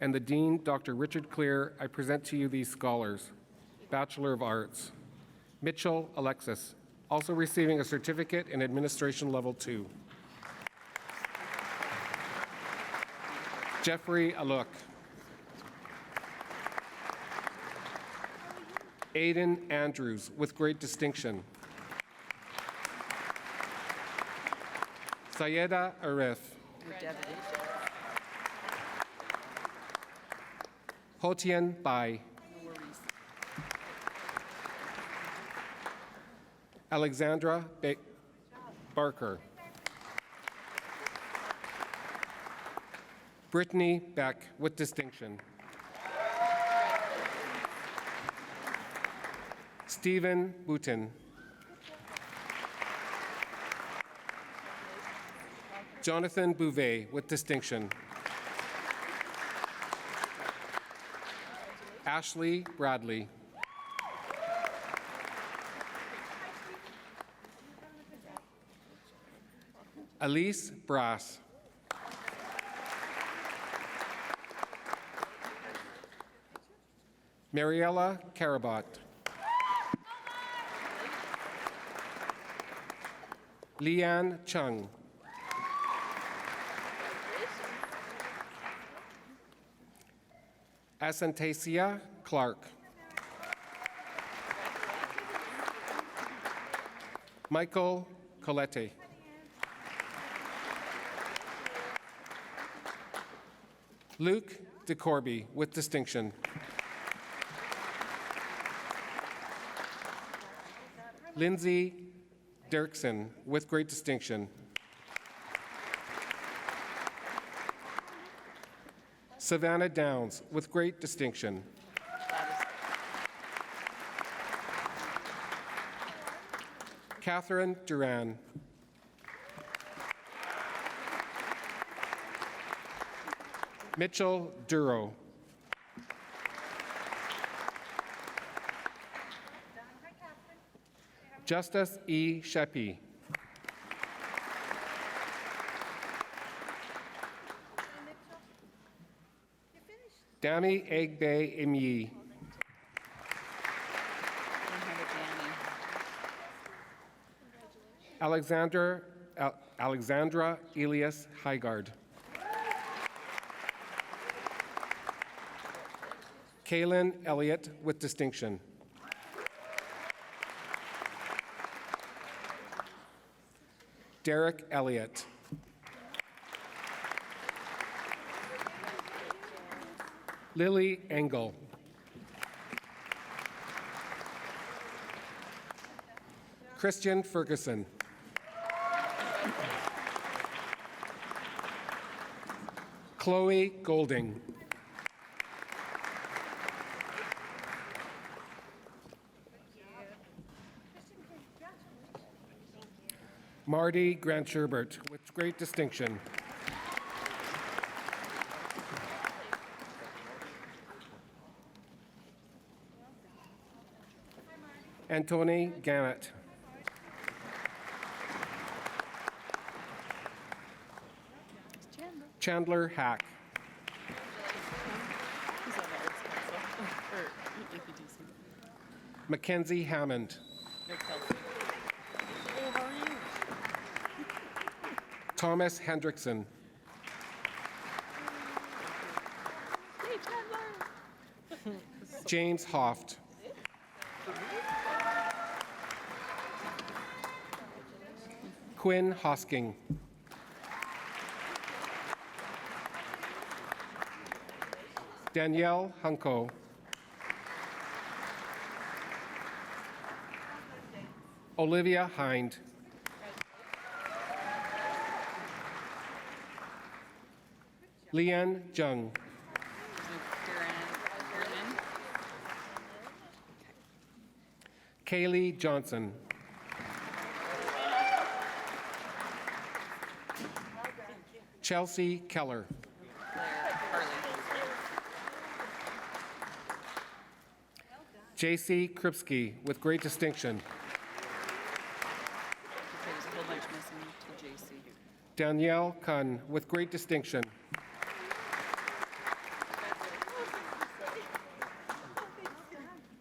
and the Dean, Dr. Richard Clear, I present to you these scholars. Bachelor of Arts. Mitchell Alexis, also receiving a certificate in Administration Level 2. Jeffrey Aluk. Aidan Andrews, with great distinction. Sayeda Arif. Hotian Bai. Alexandra Barker. Brittany Beck with distinction. Stephen Boutin. Jonathan Bouvet with distinction. Ashley Bradley. Elise Brass. Mariella Karabot. Leanne Chung. Asantasia Clark. Michael Colette. Luke DeCorby with distinction. Lindsay Dirksen with great distinction. Savannah Downs with great distinction. Catherine Duran. Mitchell Duro. Justice E. Sheppy. Dami Egbe Imyi. Alexandra Elias Hygard. Kaylin Elliott with distinction. Derek Elliott. Lily Engel. Christian Ferguson. Chloe Golding. Marty Grant Sherbert with great distinction. Antony Gannett. Chandler Hack. Mackenzie Hammond. Thomas Hendrickson. James Hoft. Quinn Hosking. Danielle Hunko. Olivia Hind. Leanne Jung. Kaylee Johnson. Chelsea Keller. J.C. Kripsky with great distinction. Danielle Kun with great distinction.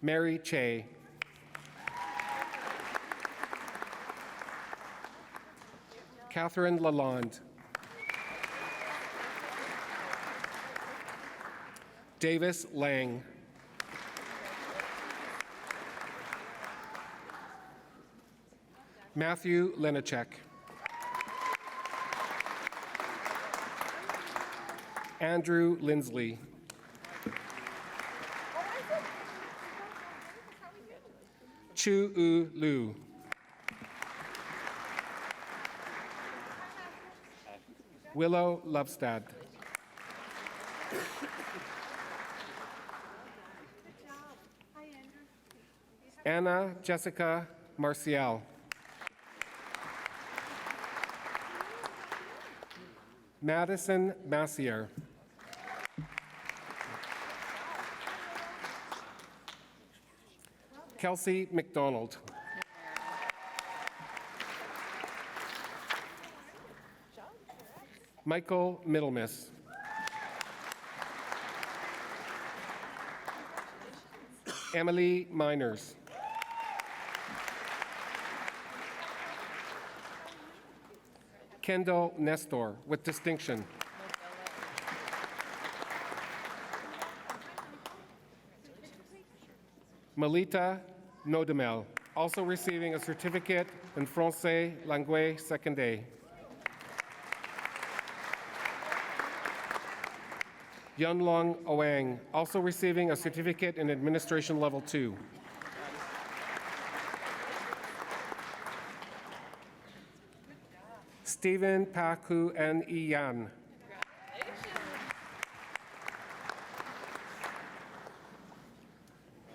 Mary Che. Catherine Lalonde. Davis Lang. Matthew Lenacek. Andrew Lindsley. Chu U Lu. Willow Lovestad. Anna Jessica Marcial. Madison Massier. Kelsey McDonald. Michael Middlemiss. Emily Miners. Kendall Nestor with distinction. Melita Nodemel, also receiving a certificate in Francais Langue Secondaire. Yunlong Oang, also receiving a certificate in Administration Level 2. Stephen Paku N. Iyan.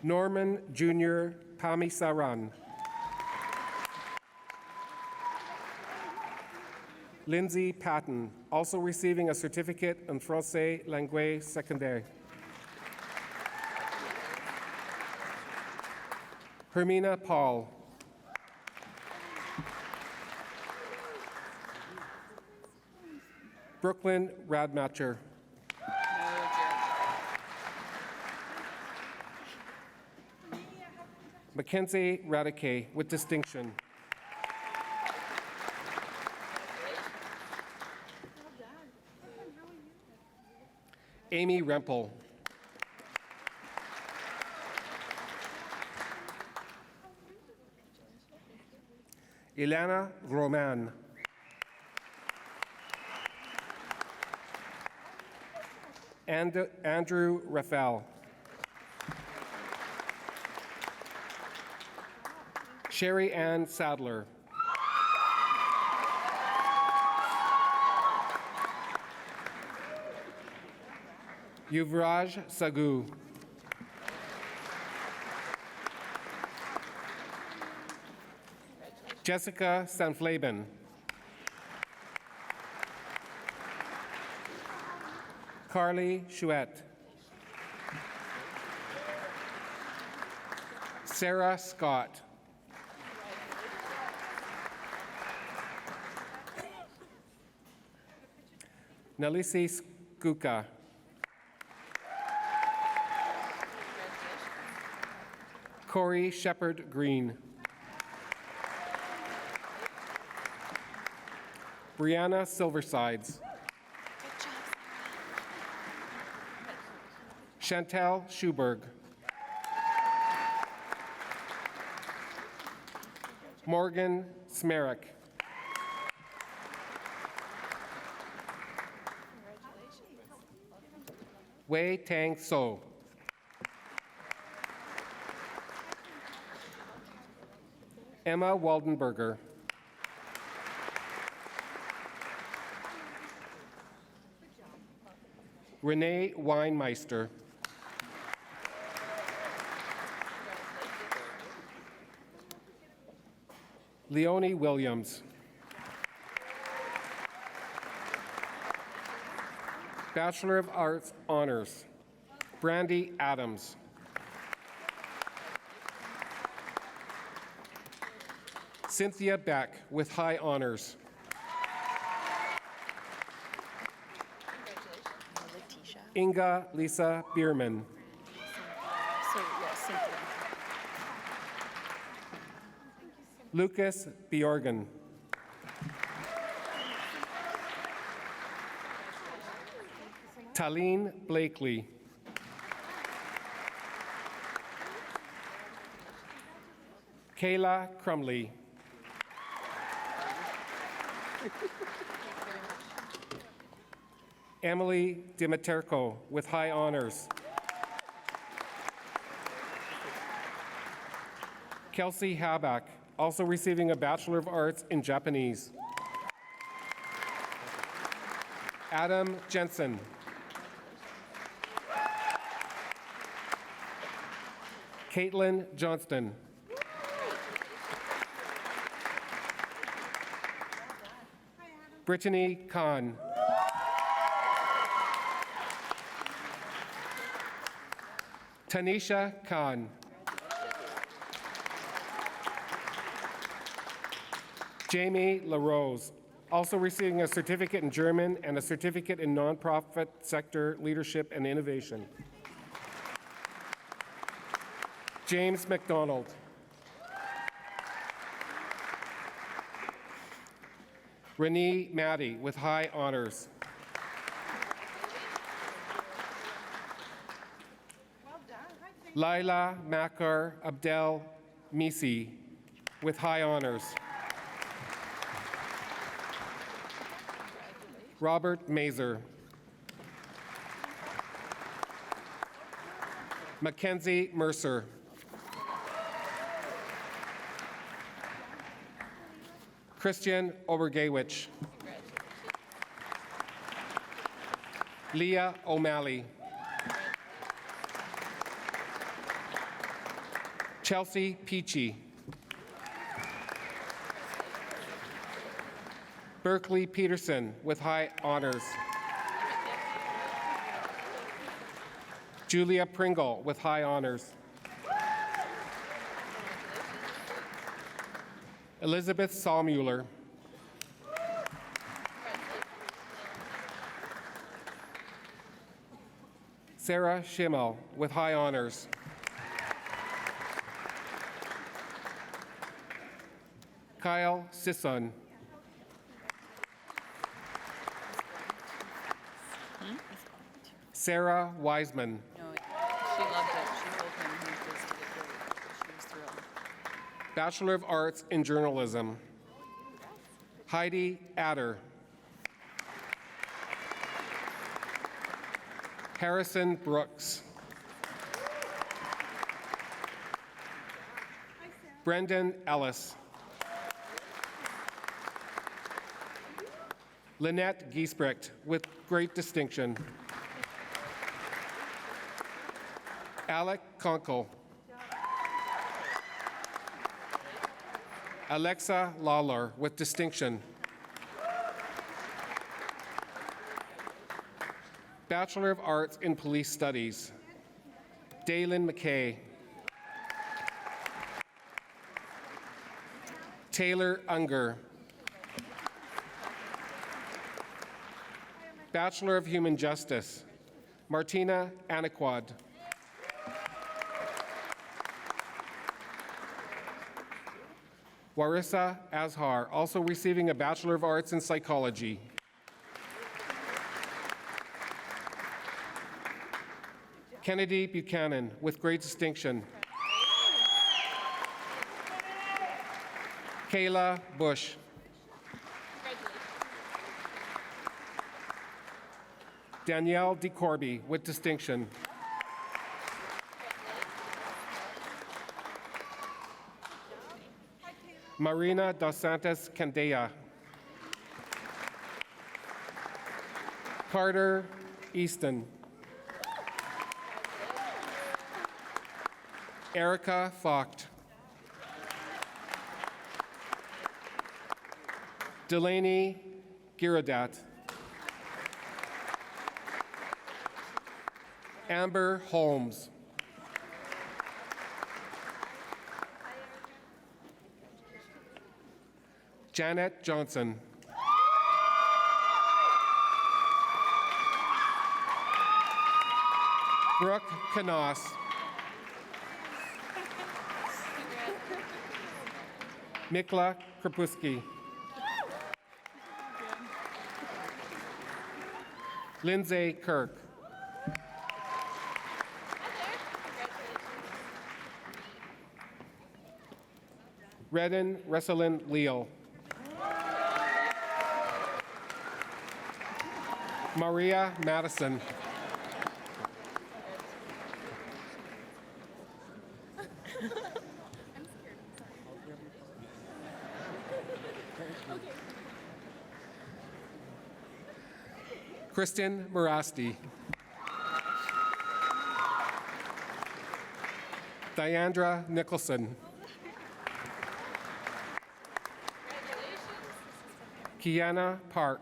Norman Jr. Pamisaran. Lindsay Patton, also receiving a certificate in Francais Langue Secondaire. Hermina Paul. Brooklyn Radmacher. Mackenzie Radike with distinction. Amy Rempel. Ilana Roman. Andrew Rafael. Sherry Ann Sadler. Yuvraj Sagu. Jessica Sanflaben. Carly Chouette. Sarah Scott. Nalisi Skuka. Corey Shepard Green. Brianna Silversides. Chantel Schuberg. Morgan Smerick. Wei Tang So. Emma Waldenberger. Renee Weinmeister. Leonie Williams. Bachelor of Arts Honors, Brandy Adams. Cynthia Beck with high honors. Inga Lisa Bierman. Lucas Bjorgen. Talene Blakely. Kayla Crumley. Emily Dimitarko with high honors. Kelsey Habak, also receiving a Bachelor of Arts in Japanese. Adam Jensen. Caitlin Johnston. Brittany Kahn. Tanisha Khan. Jamie LaRose, also receiving a certificate in German and a certificate in nonprofit sector leadership and innovation. James McDonald. Renee Maddie with high honors. Laila Makar Abdel Misi with high honors. Robert Mazer. Mackenzie Mercer. Christian Obergewich. Leah O'Malley. Chelsea Peachy. Berkeley Peterson with high honors. Julia Pringle with high honors. Elizabeth Saulmuller. Sarah Schimmel with high honors. Kyle Sisson. Sarah Wiseman. No, she loved it. She told him he was to get great. She was thrilled. Bachelor of Arts in Journalism. Heidi Adder. Harrison Brooks. Brendan Ellis. Lynette Giesbrecht with great distinction. Alec Conkle. Alexa Lawler with distinction. Bachelor of Arts in Police Studies. Dalen McKay. Taylor Unger. Bachelor of Human Justice. Martina Aniquad. Warissa Azhar, also receiving a Bachelor of Arts in Psychology. Kennedy Buchanan with great distinction. Kayla Bush. Danielle DeCorby with distinction. Marina Dos Santos Candela. Carter Easton. Erica Focht. Delaney Giradat. Amber Holmes. Janet Johnson. Brooke Canos. Mikla Krapuski. Lindsay Kirk. Redden Resselin Leal. Maria Madison. Kristen Morasti. Diandra Nicholson. Kiana Park.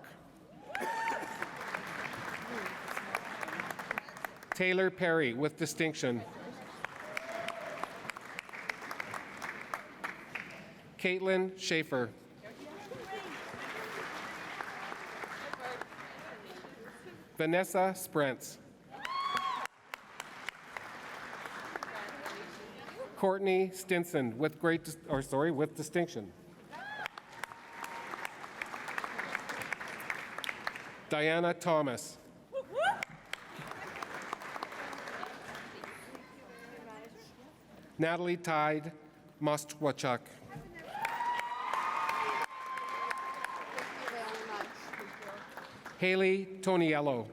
Taylor Perry with distinction. Caitlin Schaefer. Vanessa Sprentz. Courtney Stinson with with distinction. Diana Thomas. Natalie Tide Mostwachuk. Haley Toniello.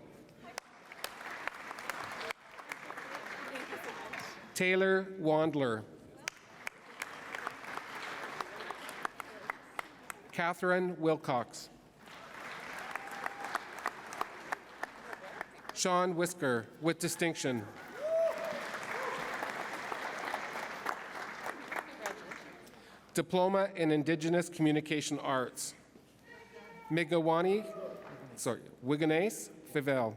Taylor Wandler. Catherine Wilcox. Sean Whisker with distinction. Diploma in Indigenous Communication Arts. Wiganese Fivel.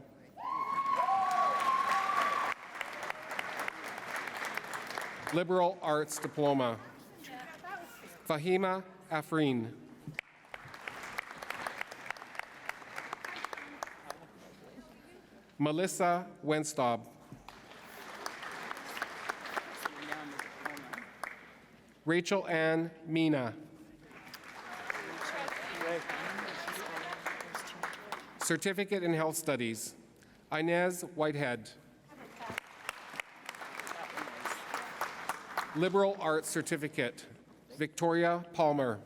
Liberal Arts Diploma. Fahima Afreen. Melissa Wenstob. Rachel Ann Mina. Certificate in Health Studies. Inez Whitehead. Liberal Arts Certificate. Victoria Palmer.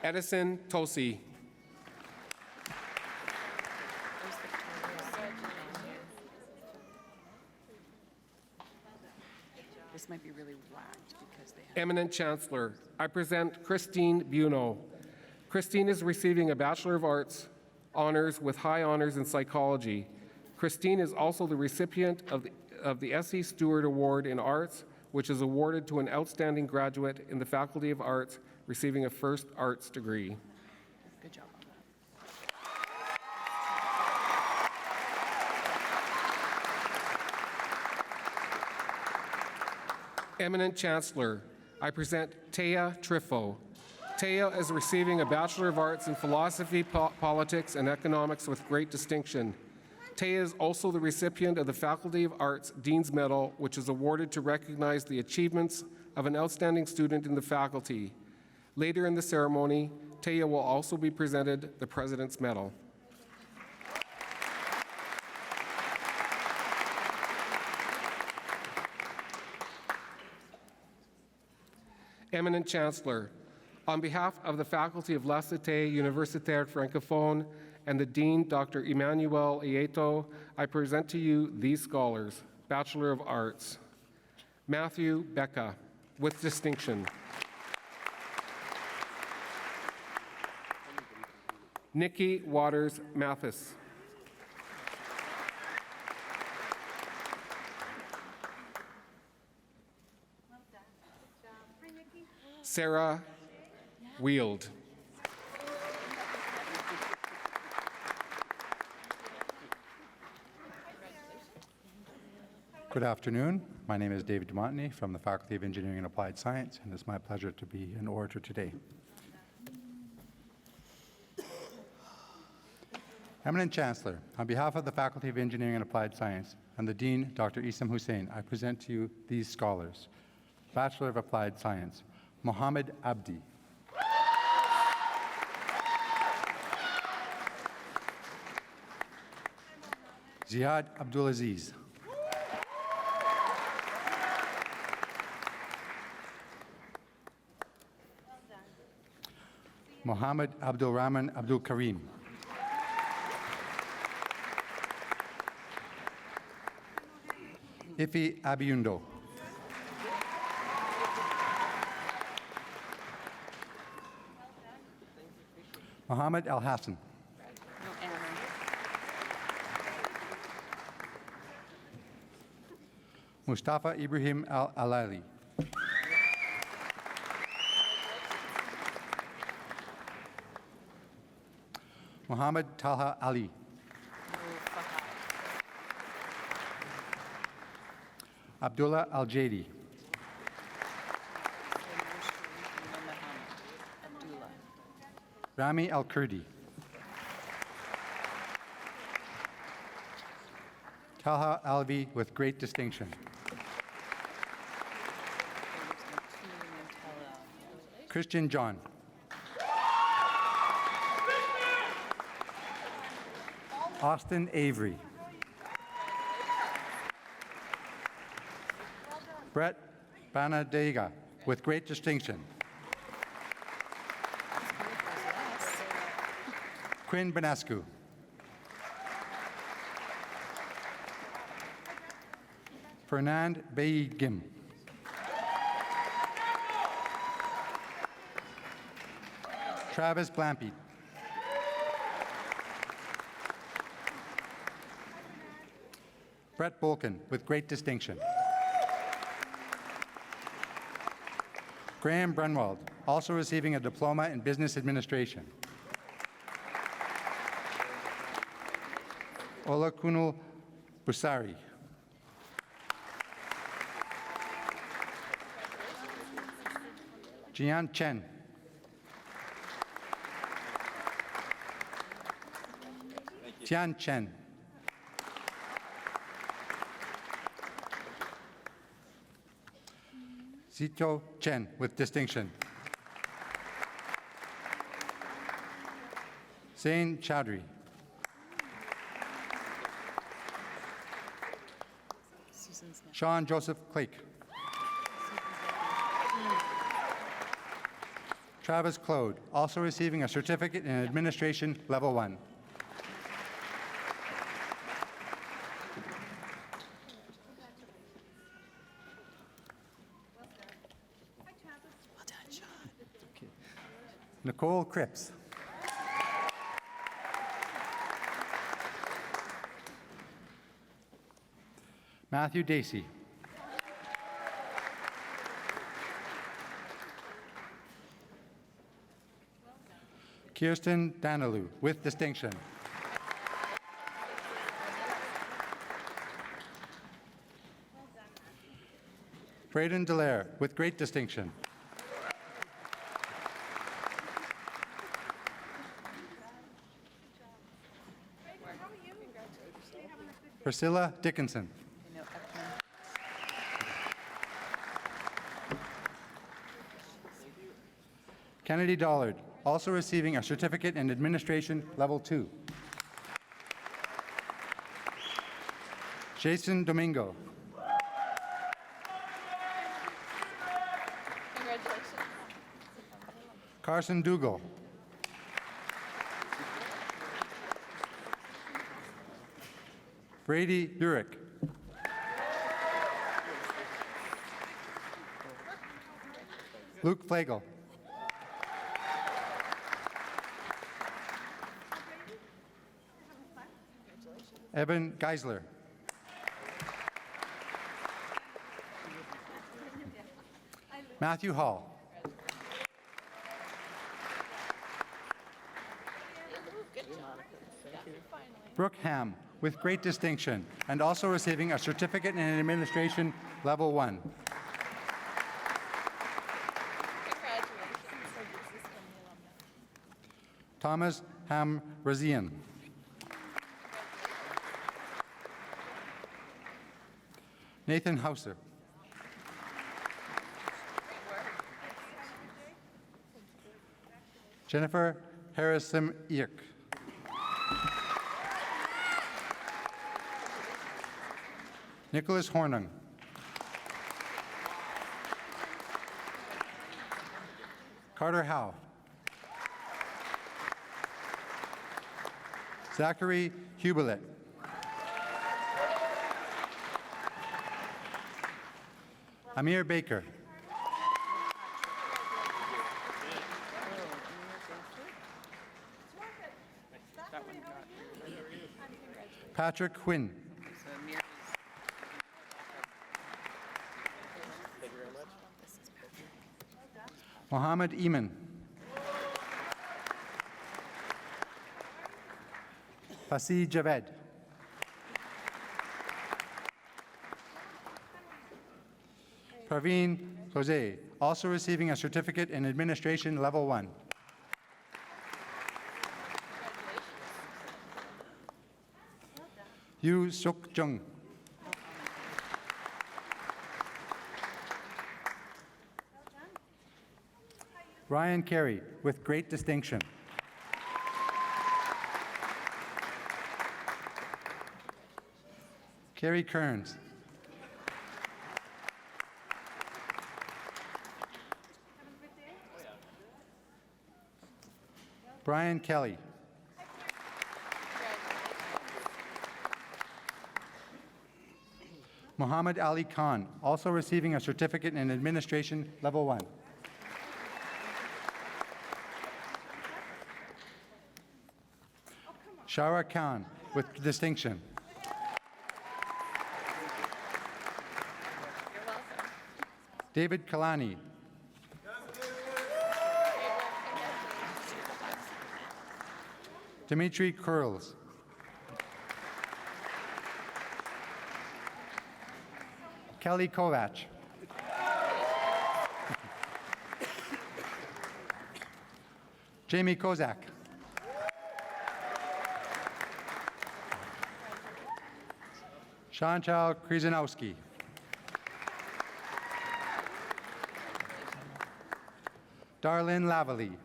Edison Tosi. This might be really whacked because they have... Eminent Chancellor, I present Christine Buno. Christine is receiving a Bachelor of Arts honors with high honors in psychology. Christine is also the recipient of the S.E. Stewart Award in Arts, which is awarded to an outstanding graduate in the Faculty of Arts receiving a first arts degree. Good job on that. Eminent Chancellor, I present Taya Trifo. Taya is receiving a Bachelor of Arts in Philosophy, Politics, and Economics with great distinction. Taya is also the recipient of the Faculty of Arts Dean's Medal, which is awarded to recognize the achievements of an outstanding student in the faculty. Later in the ceremony, Taya will also be presented the President's Medal. Eminent Chancellor, on behalf of the faculty of La Cité, universitaire, francophone, and the Dean, Dr. Emmanuel Ieto, I present to you these scholars. Bachelor of Arts. Matthew Becca, with distinction. Nikki Waters Mathis. Sarah Wield. Good afternoon. My name is David Dumont from the Faculty of Engineering and Applied Science, and it's my pleasure to be an orator today. Eminent Chancellor, on behalf of the Faculty of Engineering and Applied Science and the Dean, Dr. Issam Hussain, I present to you these scholars. Bachelor of Applied Science, Mohammed Abdi. Ziad Abdulaziz. Mohammed Abdul Rahman Abdul Karim. Ifi Abiundo. Mohammed Al Hassan. No, Anna. Mustafa Ibrahim Al Alali. Muhammad Talha Ali. No, Fahad. Abdullah Al Jadi. Abdullah. Rami Al Kurdi. Talha Alvi with great distinction. Christian John. Austin Avery. Brett Banadega with great distinction. Quinn Benascu. Fernand Beigim. Travis Blampy. Brett Bolkin with great distinction. Graham Brunwald, also receiving a diploma in business administration. Olakunal Busari. Jian Chen. Tian Chen. Zito Chen with distinction. Zain Chowdhury. Sean Joseph Clake. Travis Claude, also receiving a certificate in administration level 1. Nicole Cripps. Matthew Dacey. Kirsten Danilou with distinction. Braden Dallaire with great distinction. Priscilla Dickinson. Kennedy Dollard, also receiving a certificate in administration level 2. Jason Domingo. Congratulations. Carson Dougal. Brady Durick. Luke Flagel. Evan Geisler. Matthew Hall. Brooke Ham, with great distinction, and also receiving a certificate in administration level 1. Thomas Ham Razian. Nathan Hauser. Jennifer Harrison Irk. Nicholas Hornung. Carter Howe. Zachary Hubelett. Amir Baker. Patrick Quinn. Mohammed Eman. Fasi Javed. Praveen Jose, also receiving a certificate in Administration Level 1. Yu Suk Jung. Ryan Carey, with great distinction. Carrie Kearns. Brian Kelly. Muhammad Ali Khan, also receiving a certificate in Administration Level 1. Shara Khan, with distinction. David Kalani. Dimitri Kurls. Kelly Kovach. Jamie Kozak. Chantal Krzyzanowski. Darlene Lavallee.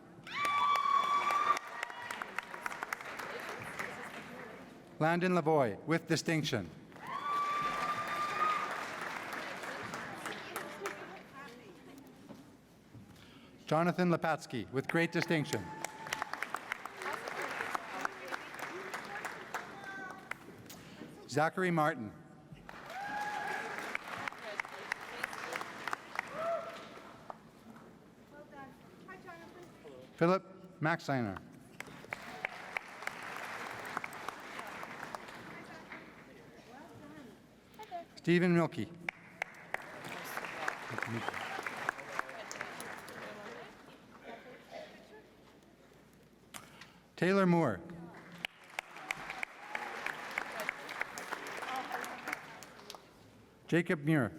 Landon Lavoie, with distinction. Jonathan Lepatsky, with great distinction. Zachary Martin. Philip Maxiner. Stephen Milkey. Taylor Moore. Jacob Muir.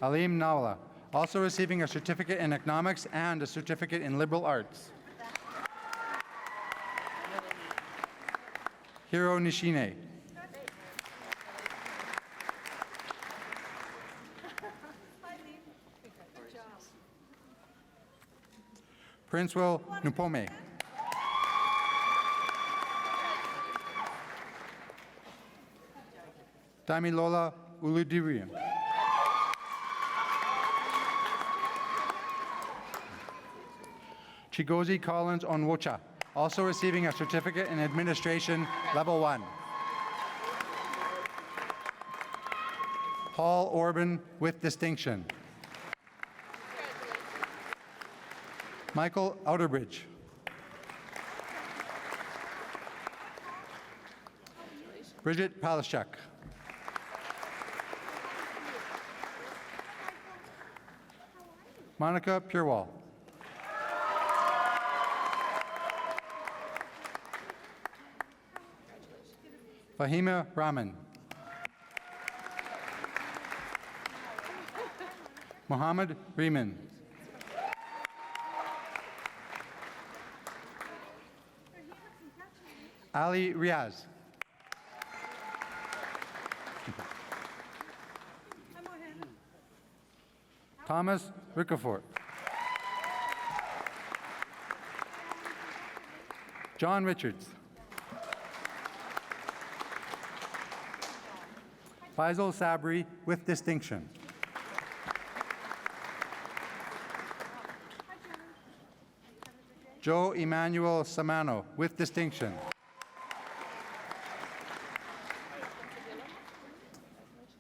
Alim Nawala, also receiving a certificate in economics and a certificate in liberal arts. Hiro Nishine. Princewell Nupome. Damilola Uludirian. Chigozi Collins Onwocha, also receiving a certificate in Administration Level 1. Paul Orban, with distinction. Michael Outerbridge. Bridget Palashchuk. Monica Purewall. Fahima Rahman. Mohammed Rehman. Ali Riaz. Thomas Ricafort. John Richards. Faisal Sabri, with distinction. Joe Emmanuel Samano, with distinction.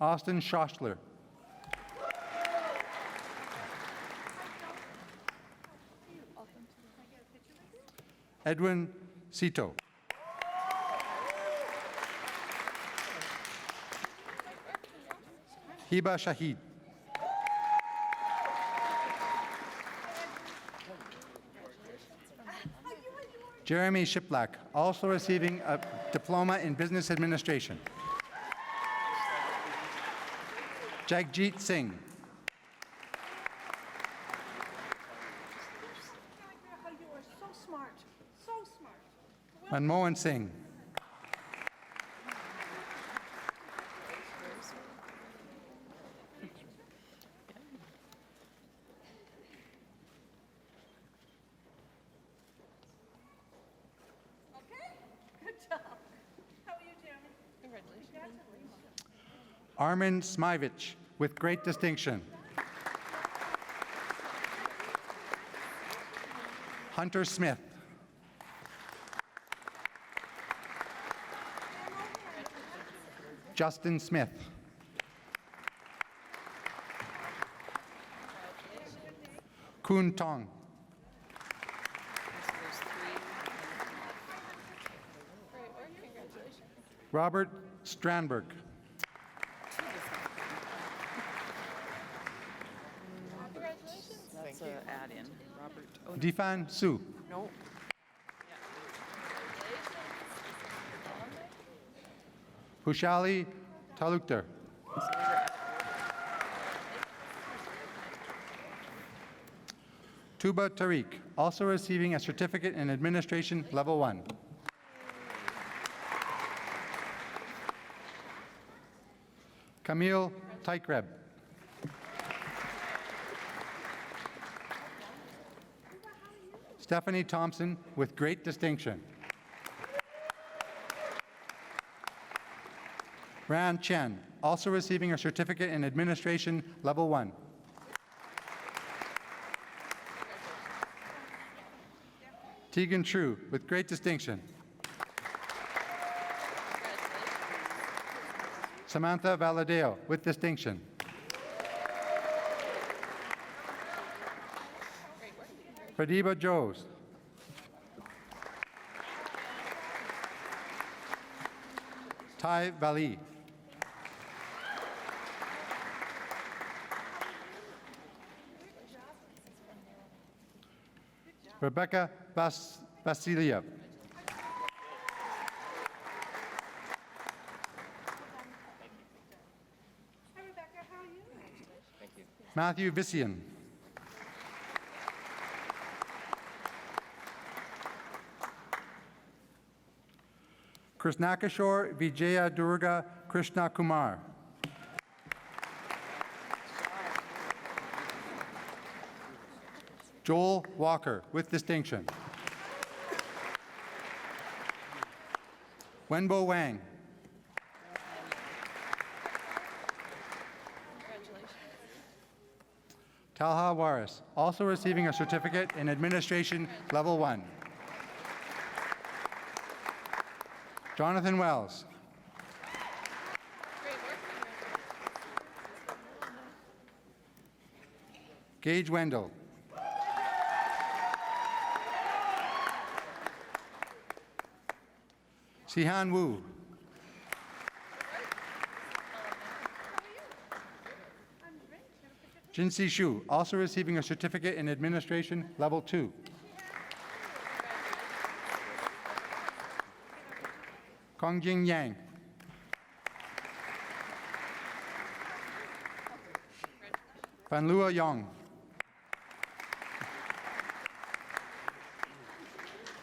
Austin Schoschler. Edwin Cito. Hiba Shahid. Jeremy Shiplak, also receiving a diploma in business administration. Jagjit Singh. You are so smart, so smart. Manmohan Singh. Armin Smivich, with great distinction. Hunter Smith. Justin Smith. Kun Tong. Robert Strandberg. That's an add-in. Robert. Oh, Difan Su. no. Hushali Talukdar. Tuba Tariq, also receiving a certificate in administration level 1. Camille Taikreb. Stephanie Thompson, with great distinction. Ran Chen, also receiving a certificate in administration level 1. Tegan True, with great distinction. Samantha Valadeo, with distinction. Pradiba Jose. Tai Vali. Rebecca Vasiliev. Hi, Rebecca, how are you? Thank you. Matthew Vissian. Krishnakishore Vijaya Durga Krishna Kumar. Joel Walker, with distinction. Wenbo Wang. Talha Waris, also receiving a certificate in administration level 1. Jonathan Wells. Gage Wendell. Sihan Wu. Jinsi Shu, also receiving a certificate in administration level 2. Kongjing Yang. Vanlua Yong.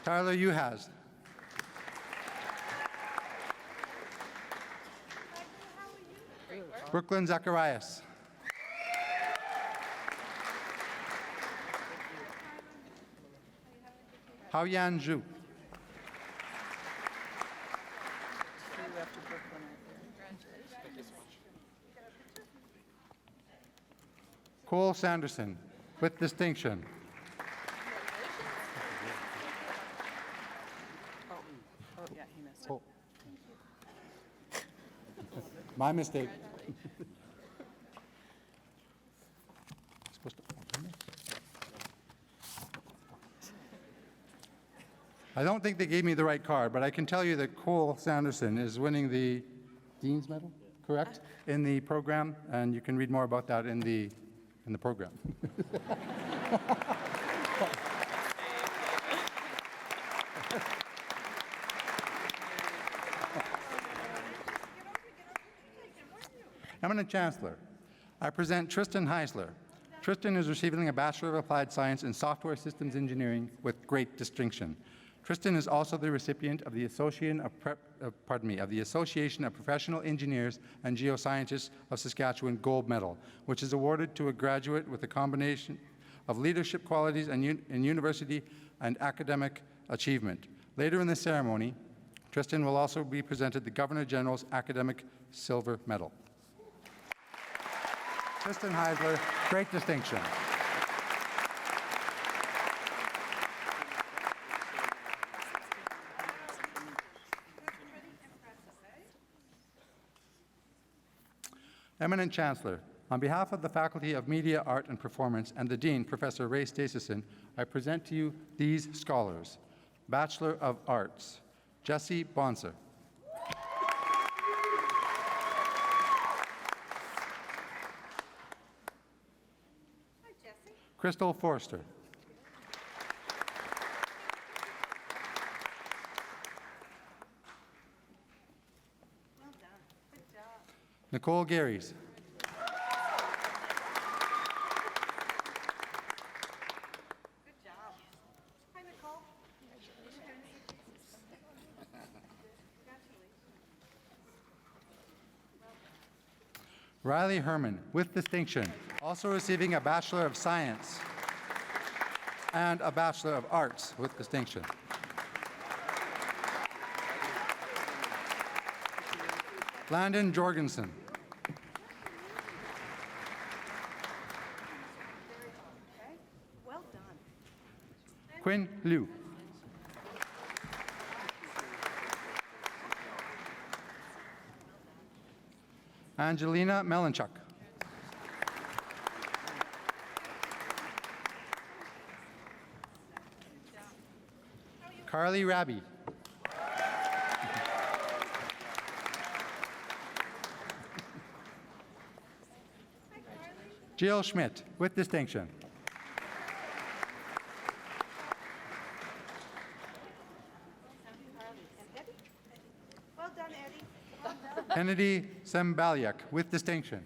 Tyler Uhas. Brooklyn Zacharias. Hao Yan Zhu. Cole Sanderson, with distinction. My mistake. Supposed to open it? I don't think they gave me the right card, but I can tell you that Cole Sanderson is winning the Dean's Medal, correct, in the program, and you can read more about that in the program. Eminent Chancellor, I present Tristan Heisler. Tristan is receiving a Bachelor of Applied Science in Software Systems Engineering with great distinction. Tristan is also the recipient of the Association of Professional Engineers and Geoscientists of Saskatchewan Gold Medal, which is awarded to a graduate with a combination of leadership qualities and university and academic achievement. Later in the ceremony, Tristan will also be presented the Governor General's Academic Silver Medal. Tristan Heisler, great distinction. Eminent Chancellor, on behalf of the Faculty of Media, Art and Performance and the Dean, Professor Ray Staceyson, I present to you these scholars. Bachelor of Arts, Jesse Bonser. Crystal Forster. Well done. Good job. Nicole Garys. Good job. Hi, Nicole. Riley Herman, with distinction, also receiving a Bachelor of Science and a Bachelor of Arts with distinction. Landon Jorgensen. Well done. Quinn Liu. Angelina Melanchuk. Carly Raby. Jill Schmidt, with distinction. Well done, Eddie. Kennedy Sembaliak, with distinction.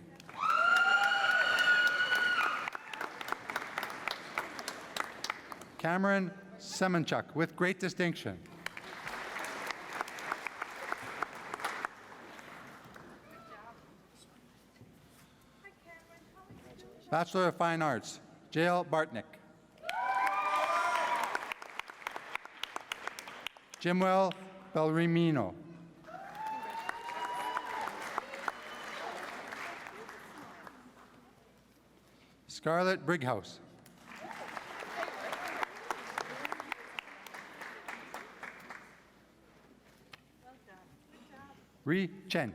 Cameron Semenchuk, with great distinction. Bachelor of Fine Arts, Jael Bartnick. Jimwell Belrimino. Scarlett Brighouse. Ri Chen.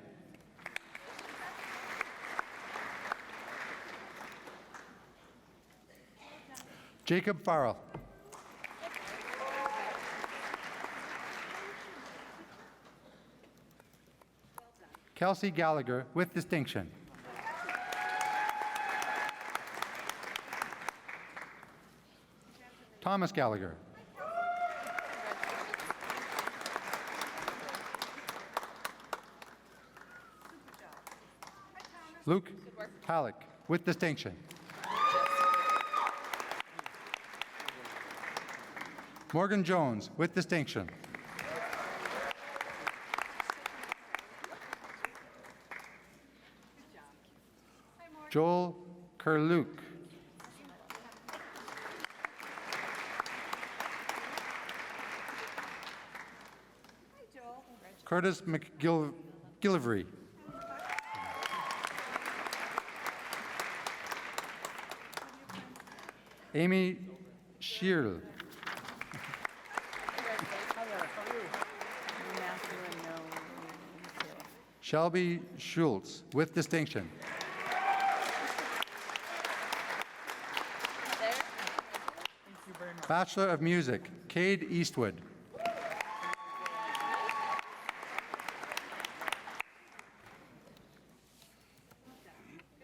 Jacob Farrell. Kelsey Gallagher, with distinction. Thomas Gallagher. Luke Halleck, with distinction. Morgan Jones, with distinction. Joel Kerluke. Curtis McGillivray. Amy Shearl. Shelby Schultz, with distinction. Bachelor of Music, Cade Eastwood.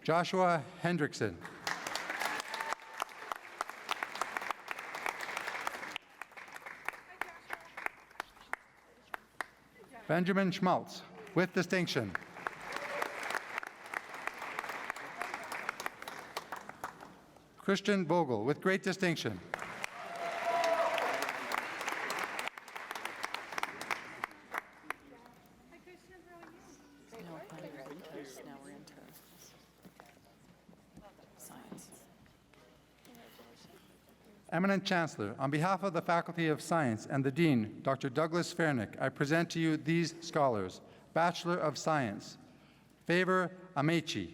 Joshua Hendrickson. Benjamin Schmaltz, with distinction. Christian Vogel, with great distinction. Now we're into science. Eminent Chancellor, on behalf of the Faculty of Science and the Dean, Dr. Douglas Fairnick, I present to you these scholars. Bachelor of Science, Favor Amechi.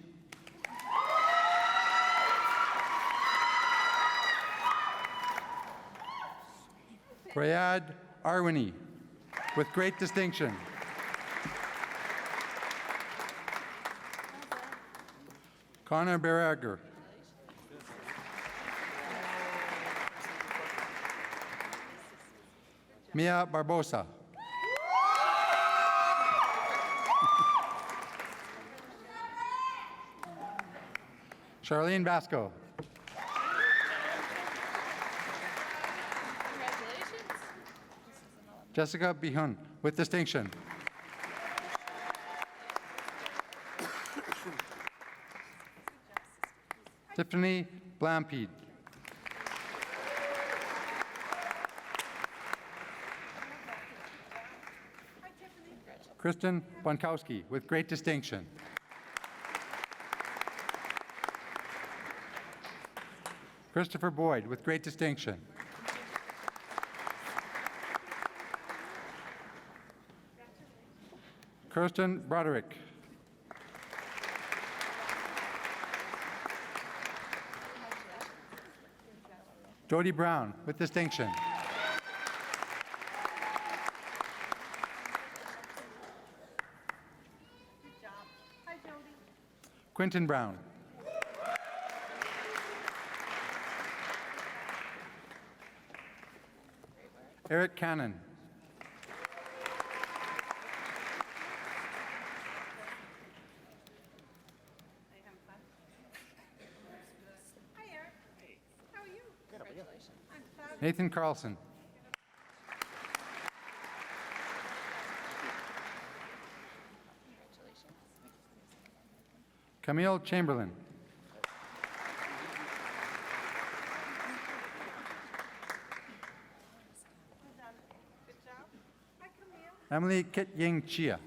Rayad Arwani, with great distinction. Connor Berrager. Mia Barbosa. Charlene Basco. Jessica Bihun, with distinction. Tiffany Blampede. Kristen Bonkowski, with great distinction. Christopher Boyd, with great distinction. Kirsten Broderick. Jody Brown, with distinction. Quentin Brown. Eric Cannon. Nathan Carlson. Camille Chamberlain. Emily Kit-Ying Chia.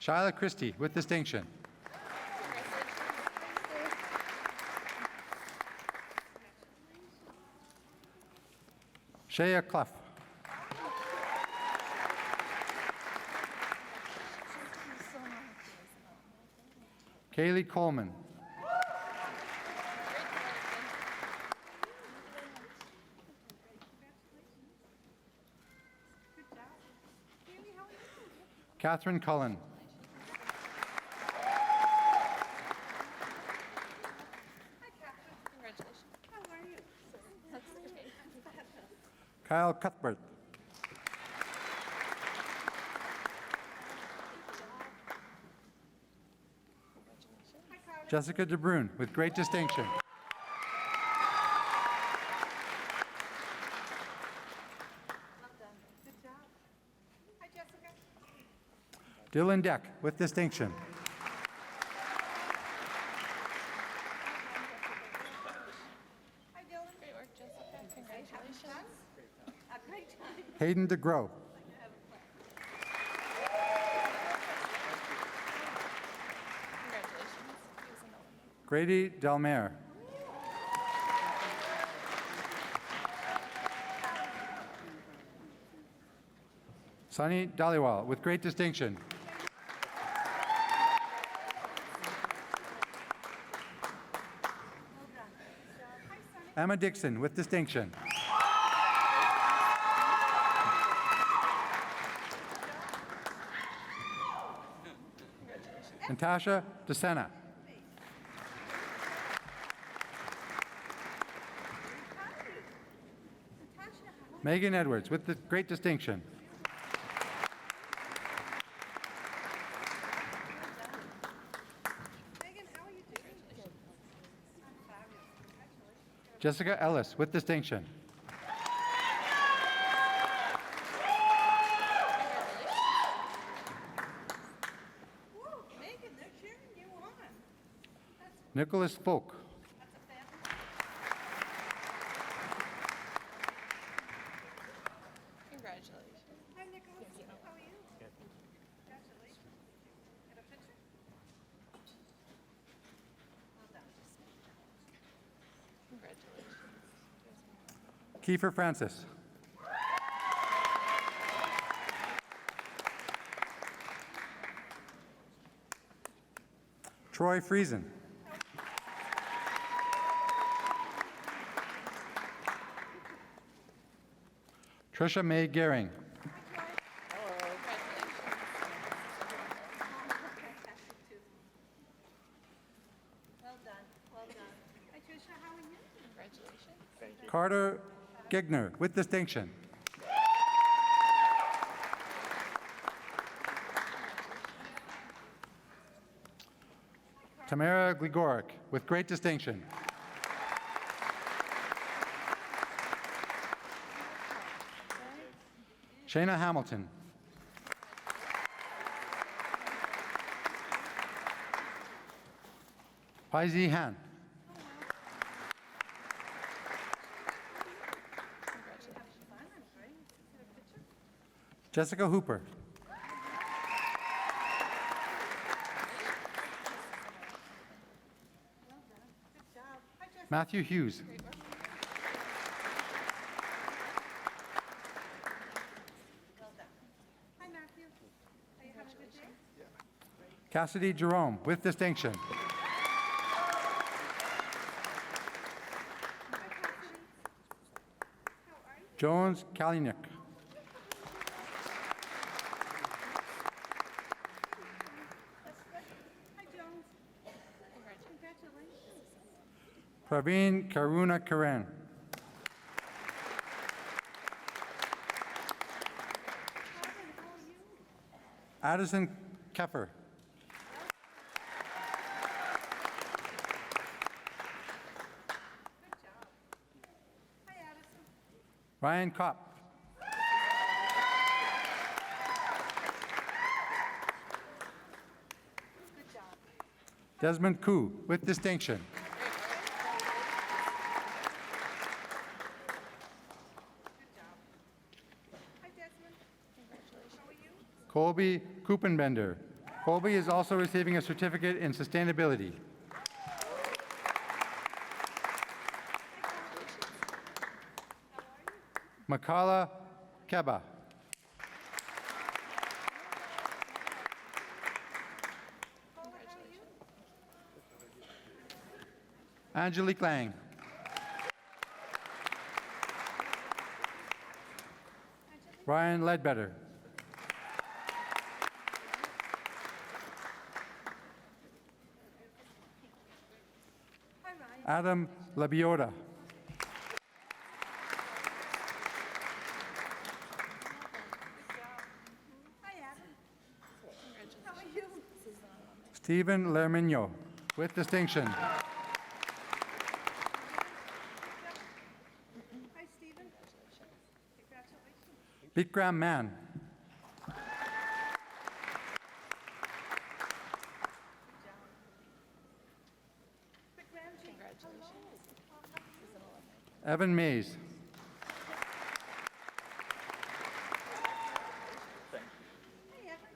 Shyla Christie, with distinction. Shea Clough. Kaylee Coleman. Catherine Cullen. Kyle Cuthbert. Jessica DeBrune, with great distinction. Dylan Deck, with distinction. Hayden DeGrow. Grady Delmare. Sunny Dhaliwal, with great distinction. Emma Dixon, with distinction. Natasha DeSena. Megan Edwards, with the great distinction. Jessica Ellis, with distinction. Nicholas Folk. Congratulations. Hi, Nicholas. How are you? Congratulations. Get a picture? Well done. Congratulations. Kiefer Francis. Troy Friesen. Trisha May Gehring. Well done. Well done. Hi, Tricia. How are you? Congratulations. Carter Gigner, with distinction. Tamara Gligoric, with great distinction. Shayna Hamilton. Paizi Han. Jessica Hooper. Matthew Hughes. Hi, Matthew. Are you having a good day? Cassidy Jerome, with distinction. Jones Kalinick. Hi, Jones. Congratulations. Praveen Karuna Karen. Addison Keffer. Hi, Addison. Ryan Kopp. Good job. Desmond Koo, with distinction. Hi, Desmond. How are you? Colby Kupenbender. Colby is also receiving a certificate in sustainability. Makala Keba. Angelique Lang. Ryan Ledbetter. Hi, Ryan. Adam Labiota. Hi, Adam. How are you? Stephen Lermino, with distinction. Hi, Stephen. Congratulations. Bikram Man. Big Ramsey. Evan Mays. Hey, Evan.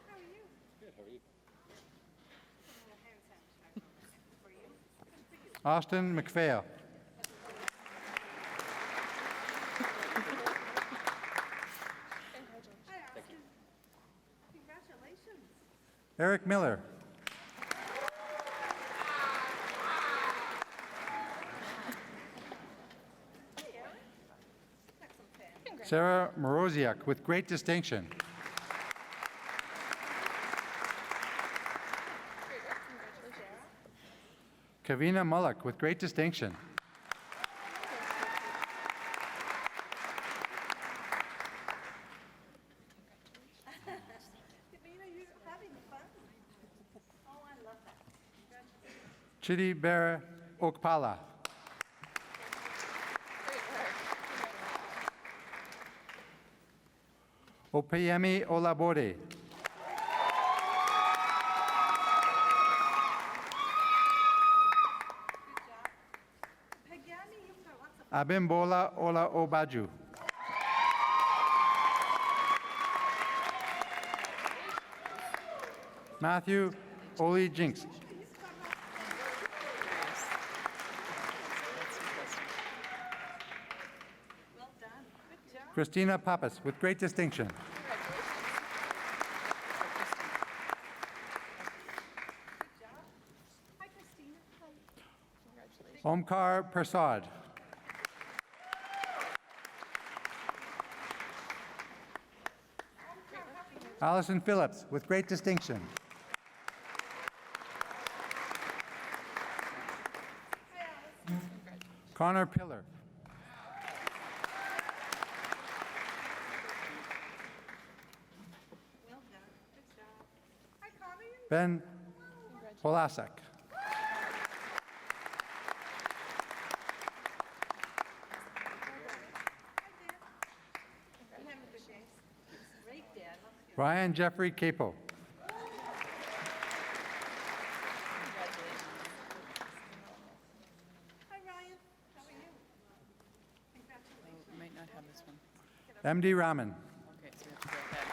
How are you? Good. How are you? For you. Good for you. Austin McPhail. Hi, Austin. Congratulations. Eric Miller. Hey, Eric. Got some fans. Sarah Moroziak, with great distinction. Kavina Mullock with great distinction. Chidi Bera Okpala. Opeyemi Olabode. Abimbola Ola Obaju. Matthew Oli Jinks. Christina Pappas with great distinction. Omkar Prasad. Allison Phillips with great distinction. Connor Pillar. Ben Polasek. Ryan Jeffrey Capo. Hi, Ryan. How are you? Congratulations. We might not have this one. MD Raman. Okay, so we have to go ahead.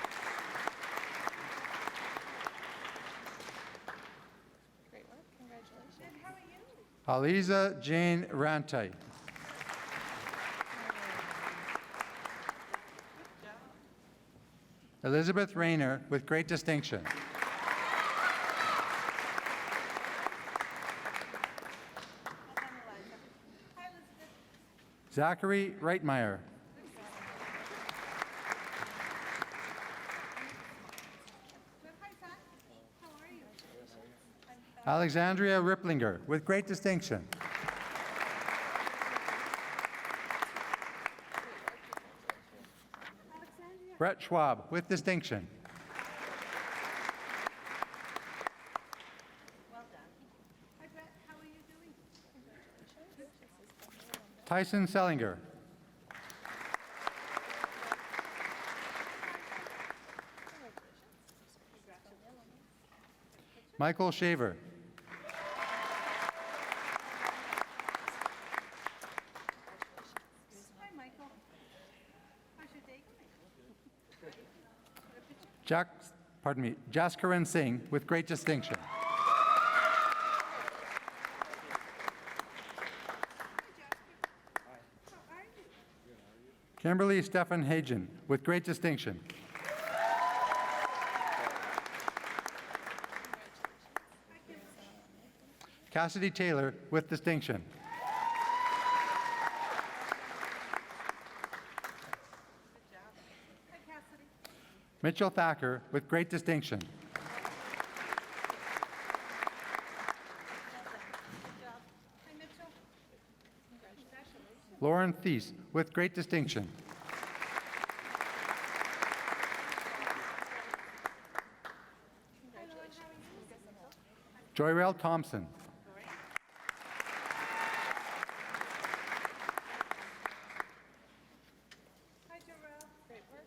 Great work, congratulations. And how are you? Aliza Jane Rantai. Elizabeth Rayner with great distinction. Hi, Elizabeth. Zachary Reitmeyer. Hi, Zach. How are you? Alexandria Ripplinger with great distinction. Brett Schwab with distinction. Well done. Hi, Brett. How are you doing? Tyson Sellinger. Michael Shaver. Hi, Michael. How's your day going? Jaskaran Singh with great distinction. How are you? Kimberly Stephan Hagen with great distinction. Cassidy Taylor with distinction. Hi, Cassidy. Mitchell Thacker with great distinction. Good job. Hi, Mitchell. Congratulations. Lauren Thies with great distinction. Hi, Lauren. How are you? Joyrel Thompson. Hi, Jarrell. Great work.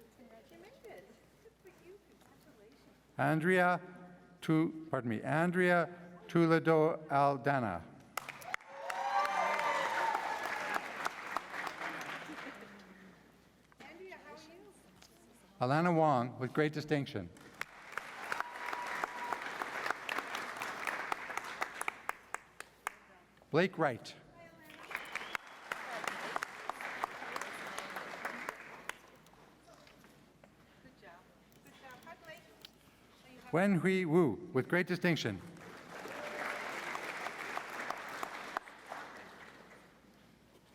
You made it. Good for you. Congratulations. Andrea Toledo Aldana. Andrea, how are you? Alana Wong with great distinction. Blake Wright. Good job. Good job. Hi, Blake. Wen Hui Wu with great distinction.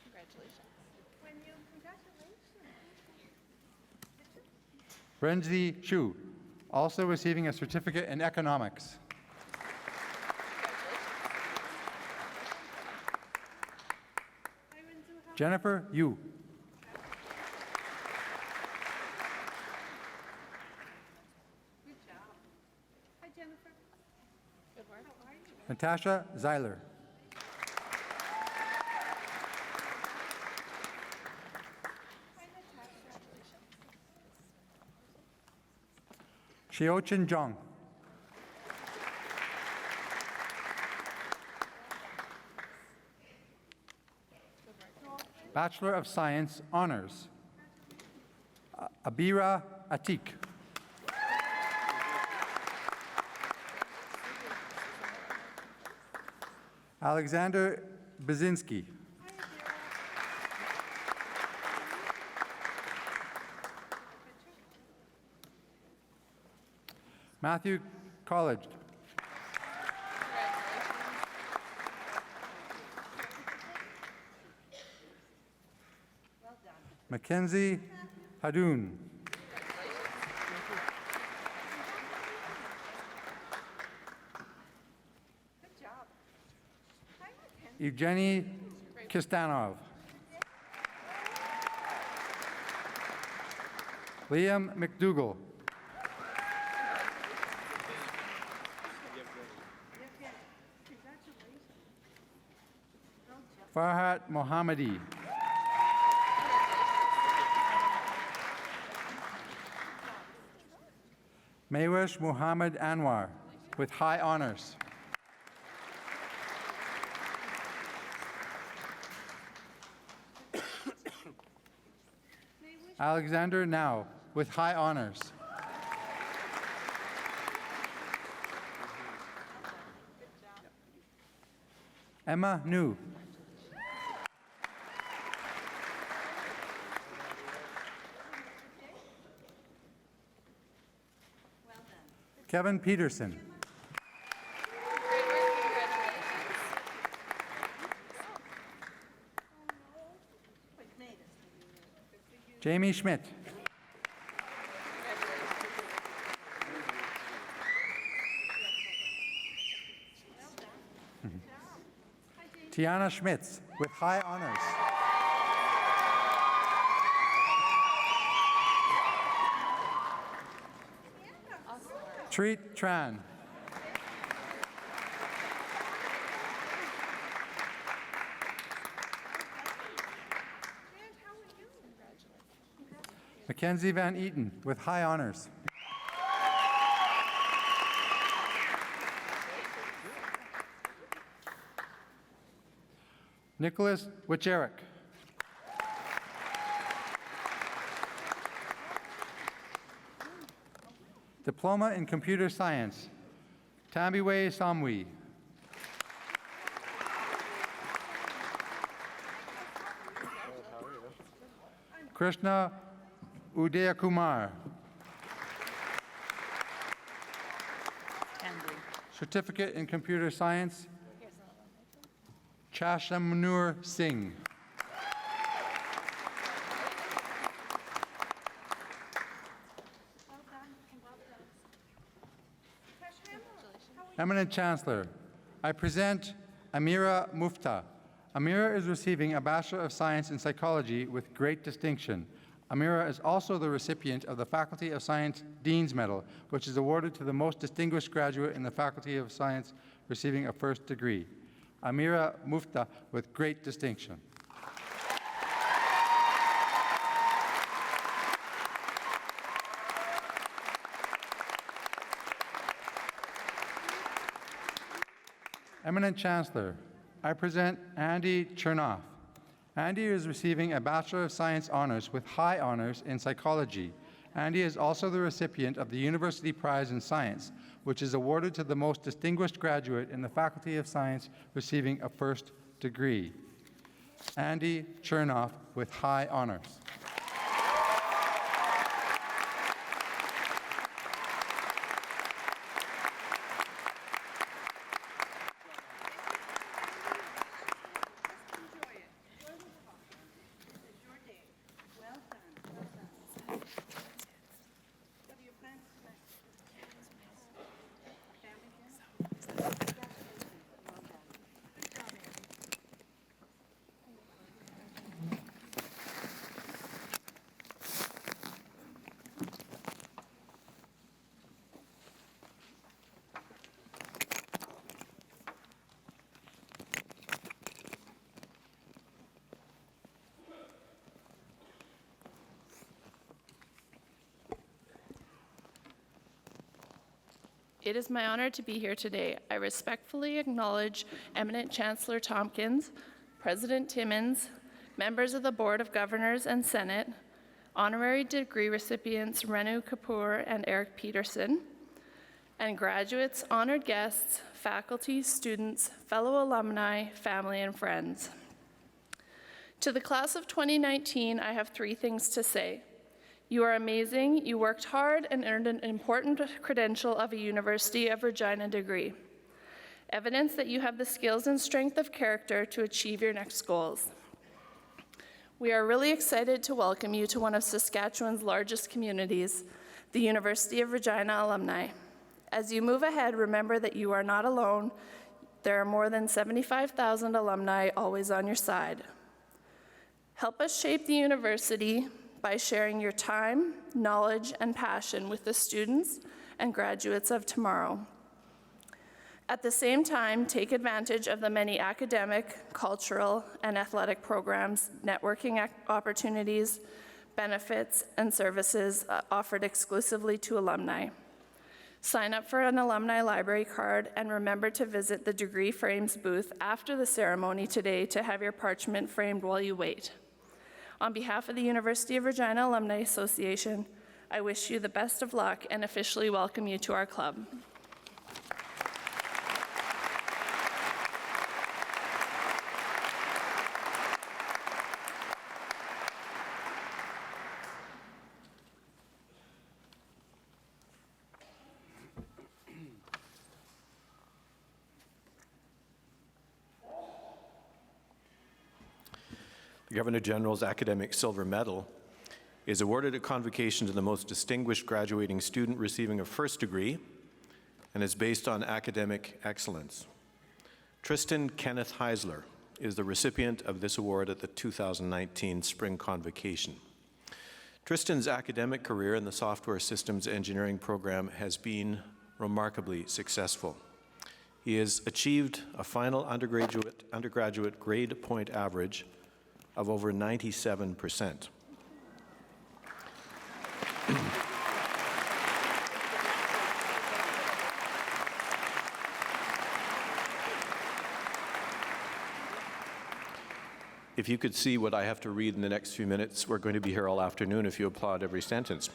Congratulations. When you, congratulations. Renzi Chu, also receiving a certificate in economics. Jennifer Yu. Good job. Hi, Jennifer. Good work. How are you? Natasha Zeiler. Hi, Natasha. Xiaochen Zhang. Bachelor of Science, Honors. Abira Atik. Alexander Bazinski. Matthew College. Mackenzie Hadoun. Good job. Hi, Mackenzie. Evgeny Kistanov. Liam McDougall. Farhat Mohammadi. Maywish Muhammad Anwar with high honors. Alexander Now with high honors. Emma New. Kevin Peterson. Jamie Schmidt. Tiana Schmitz with high honors. Treat Tran. Mackenzie Van Eaton with high honors. Nicholas Wicherik. Diploma in Computer Science, Tambiwe Samwi. Krishna Udayakumar. Certificate in Computer Science, Chashamanur Singh. Eminent Chancellor, I present Amira Mufta. Amira is receiving a Bachelor of Science in Psychology with great distinction. Amira is also the recipient of the Faculty of Science Dean's Medal, which is awarded to the most distinguished graduate in the Faculty of Science receiving a first degree. Amira Mufta with great distinction. Eminent Chancellor, I present Andy Chernoff. Andy is receiving a Bachelor of Science honors with high honors in psychology. Andy is also the recipient of the University Prize in Science, which is awarded to the most distinguished graduate in the Faculty of Science receiving a first degree. Andy Chernoff with high honors. It is my honor to be here today. I respectfully acknowledge Eminent Chancellor Tompkins, President Timmins, members of the Board of Governors and Senate, honorary degree recipients Renu Kapoor and Eric Peterson, and graduates, honored guests, faculty, students, fellow alumni, family, and friends. To the class of 2019, I have 3 things to say. You are amazing, you worked hard, and earned an important credential of a University of Regina degree. Evidence that you have the skills and strength of character to achieve your next goals. We are really excited to welcome you to one of Saskatchewan's largest communities, the University of Regina Alumni. As you move ahead, remember that you are not alone. There are more than 75,000 alumni always on your side. Help us shape the university by sharing your time, knowledge, and passion with the students and graduates of tomorrow. At the same time, take advantage of the many academic, cultural, and athletic programs, networking opportunities, benefits, and services offered exclusively to alumni. Sign up for an alumni library card and remember to visit the Degree Frames booth after the ceremony today to have your parchment framed while you wait. On behalf of the University of Regina Alumni Association, I wish you the best of luck and officially welcome you to our club. The Governor General's Academic Silver Medal is awarded at Convocation to the most distinguished graduating student receiving a first degree and is based on academic excellence. Tristan Kenneth Heisler is the recipient of this award at the 2019 Spring Convocation. Tristan's academic career in the Software Systems Engineering program has been remarkably successful. He has achieved a final undergraduate grade point average of over 97%. If you could see what I have to read in the next few minutes, we're going to be here all afternoon if you applaud every sentence.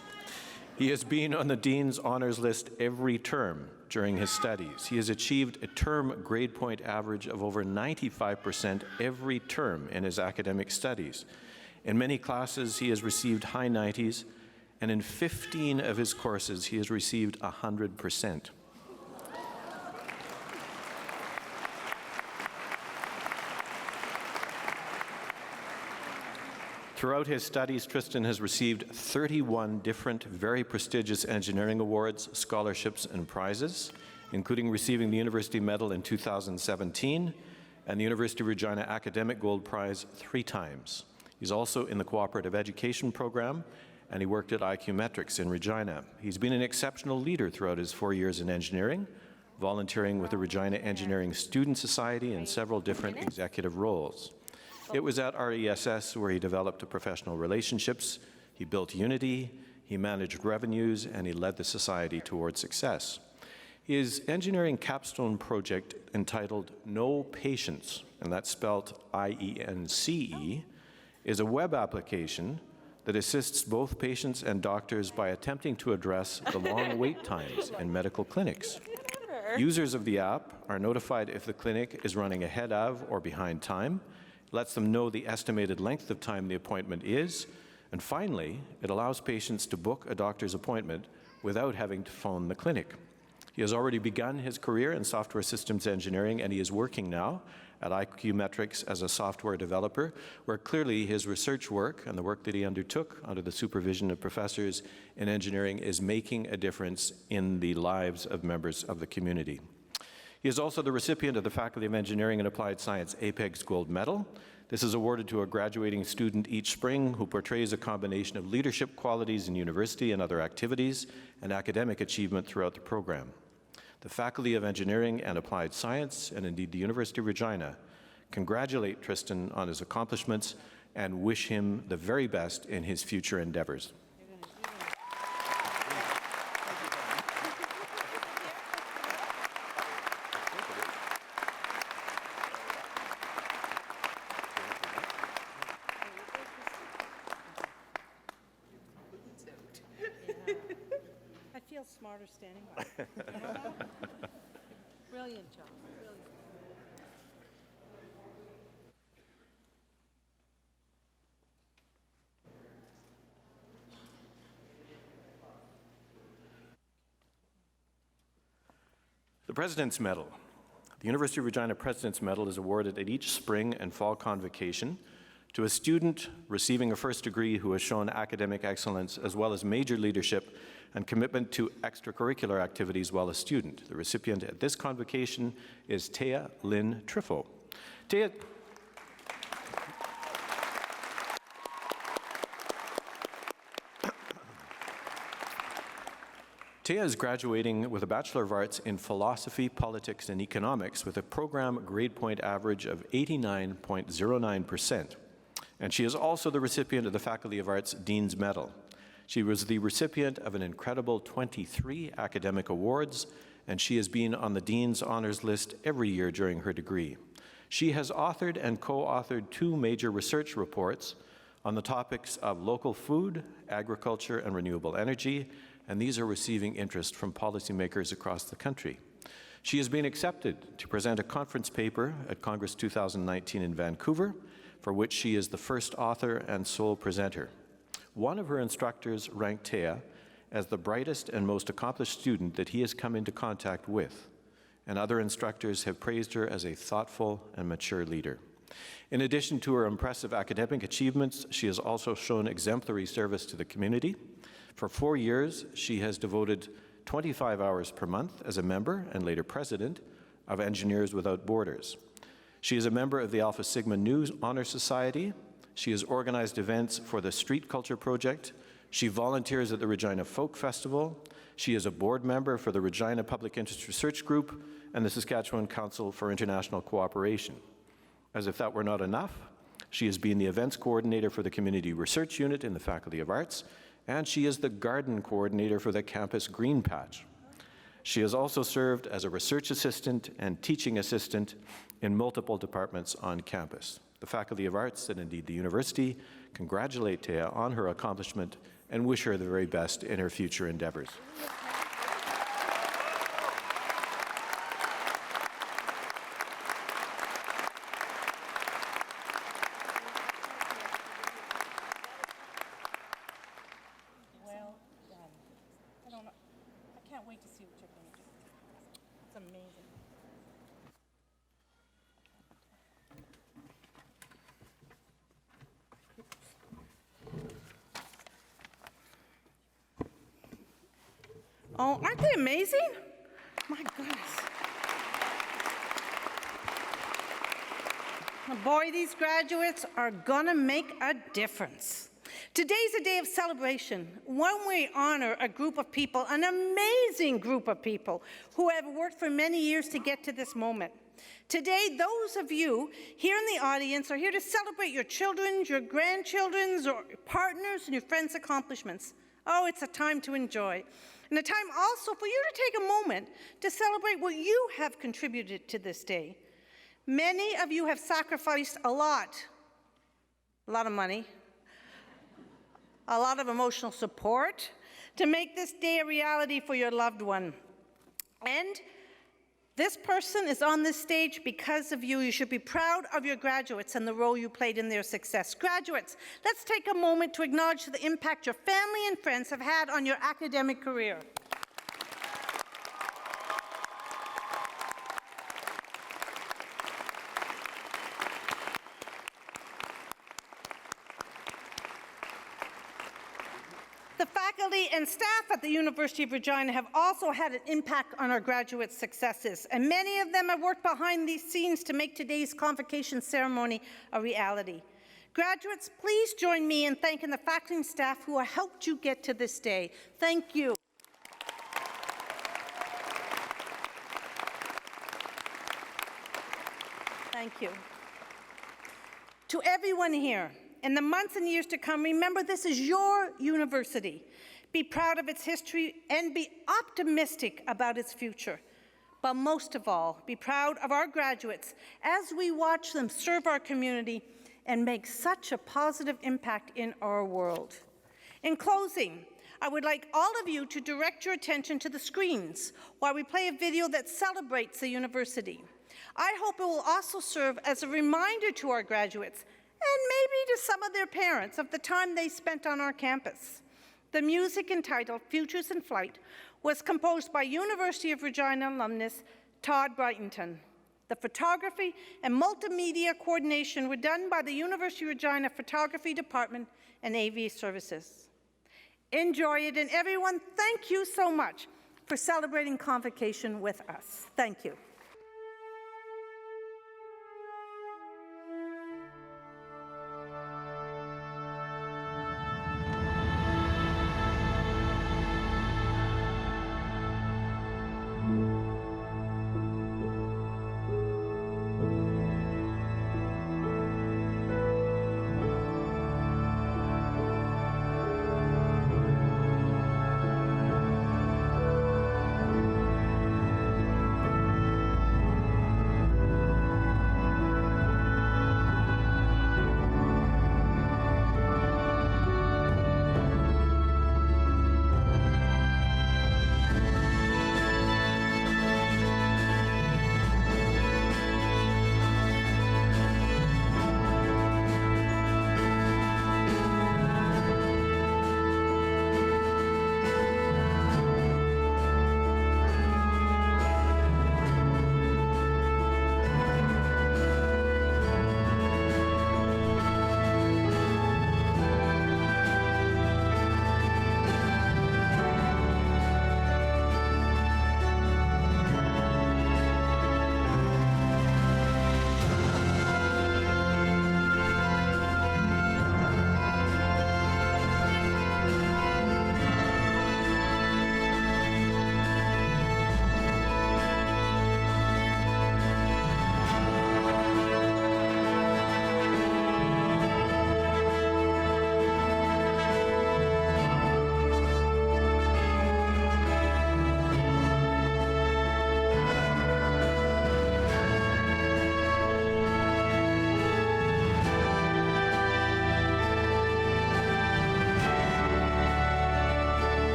He has been on the Dean's Honors List every term during his studies. He has achieved a term grade point average of over 95% every term in his academic studies. In many classes, he has received high 90s, and in 15 of his courses, he has received 100%. Throughout his studies, Tristan has received 31 different very prestigious engineering awards, scholarships, and prizes, including receiving the University Medal in 2017 and the University of Regina Academic Gold Prize 3 times. He's also in the Cooperative Education Program, and he worked at IQ Metrics in Regina. He's been an exceptional leader throughout his 4 years in engineering, volunteering with the Regina Engineering Student Society in several different executive roles. It was at RESS where he developed professional relationships, he built unity, he managed revenues, and he led the society towards success. His engineering capstone project entitled No Patience, and that's spelled I-E-N-C-E, is a web application that assists both patients and doctors by attempting to address the long wait times in medical clinics. Users of the app are notified if the clinic is running ahead of or behind time, lets them know the estimated length of time the appointment is, and finally, it allows patients to book a doctor's appointment without having to phone the clinic. He has already begun his career in software systems engineering, and he is working now at IQ Metrics as a software developer, where clearly his research work and the work that he undertook under the supervision of professors in engineering is making a difference in the lives of members of the community. He is also the recipient of the Faculty of Engineering and Applied Science APEX Gold Medal. This is awarded to a graduating student each spring who portrays a combination of leadership qualities in university and other activities and academic achievement throughout the program. The Faculty of Engineering and Applied Science, and indeed the University of Regina, congratulate Tristan on his accomplishments and wish him the very best in his future endeavors. Brilliant job. Brilliant. The President's Medal. The University of Regina President's Medal is awarded at each spring and fall convocation to a student receiving a first degree who has shown academic excellence as well as major leadership and commitment to extracurricular activities while a student. The recipient at this convocation is Thea Lynn Trifo. Thea is graduating with a Bachelor of Arts in Philosophy, Politics, and Economics with a program grade point average of 89.09%. And she is also the recipient of the Faculty of Arts Dean's Medal. She was the recipient of an incredible 23 academic awards, and she has been on the Dean's Honors List every year during her degree. She has authored and co-authored 2 major research reports on the topics of local food, agriculture, and renewable energy, and these are receiving interest from policymakers across the country. She has been accepted to present a conference paper at Congress 2019 in Vancouver, for which she is the first author and sole presenter. One of her instructors ranked Thea as the brightest and most accomplished student that he has come into contact with, and other instructors have praised her as a thoughtful and mature leader. In addition to her impressive academic achievements, she has also shown exemplary service to the community. For 4 years, she has devoted 25 hours per month as a member and later president of Engineers Without Borders. She is a member of the Alpha Sigma Nu Honor Society. She has organized events for the Street Culture Project. She volunteers at the Regina Folk Festival. She is a board member for the Regina Public Interest Research Group and the Saskatchewan Council for International Cooperation. As if that were not enough, she has been the events coordinator for the Community Research Unit in the Faculty of Arts, and she is the garden coordinator for the campus Green Patch. She has also served as a research assistant and teaching assistant in multiple departments on campus. The Faculty of Arts, and indeed the university, congratulate Thea on her accomplishment and wish her the very best in her future endeavors. Oh, aren't they amazing? My goodness. Boy, these graduates are gonna make a difference. Today's a day of celebration, when we honor a group of people, an amazing group of people who have worked for many years to get to this moment. Today, those of you here in the audience are here to celebrate your children's, your grandchildren's, or partners and your friends' accomplishments. Oh, it's a time to enjoy. And a time also for you to take a moment to celebrate what you have contributed to this day. Many of you have sacrificed a lot of money, a lot of emotional support to make this day a reality for your loved one. And this person is on this stage because of you. You should be proud of your graduates and the role you played in their success. Graduates, let's take a moment to acknowledge the impact your family and friends have had on your academic career. The faculty and staff at the University of Regina have also had an impact on our graduates' successes, and many of them have worked behind these scenes to make today's convocation ceremony a reality. Graduates, please join me in thanking the faculty and staff who have helped you get to this day. Thank you. Thank you. To everyone here, in the months and years to come, remember this is your university. Be proud of its history and be optimistic about its future. But most of all, be proud of our graduates as we watch them serve our community and make such a positive impact in our world. In closing, I would like all of you to direct your attention to the screens while we play a video that celebrates the university. I hope it will also serve as a reminder to our graduates, and maybe to some of their parents, of the time they spent on our campus. The music, entitled Futures in Flight, was composed by University of Regina alumnus Todd Brightington. The photography and multimedia coordination were done by the University of Regina Photography Department and AV Services. Enjoy it, and everyone, thank you so much for celebrating Convocation with us. Thank you.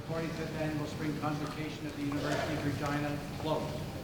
The 45th Annual Spring Convocation at the University of Regina closed.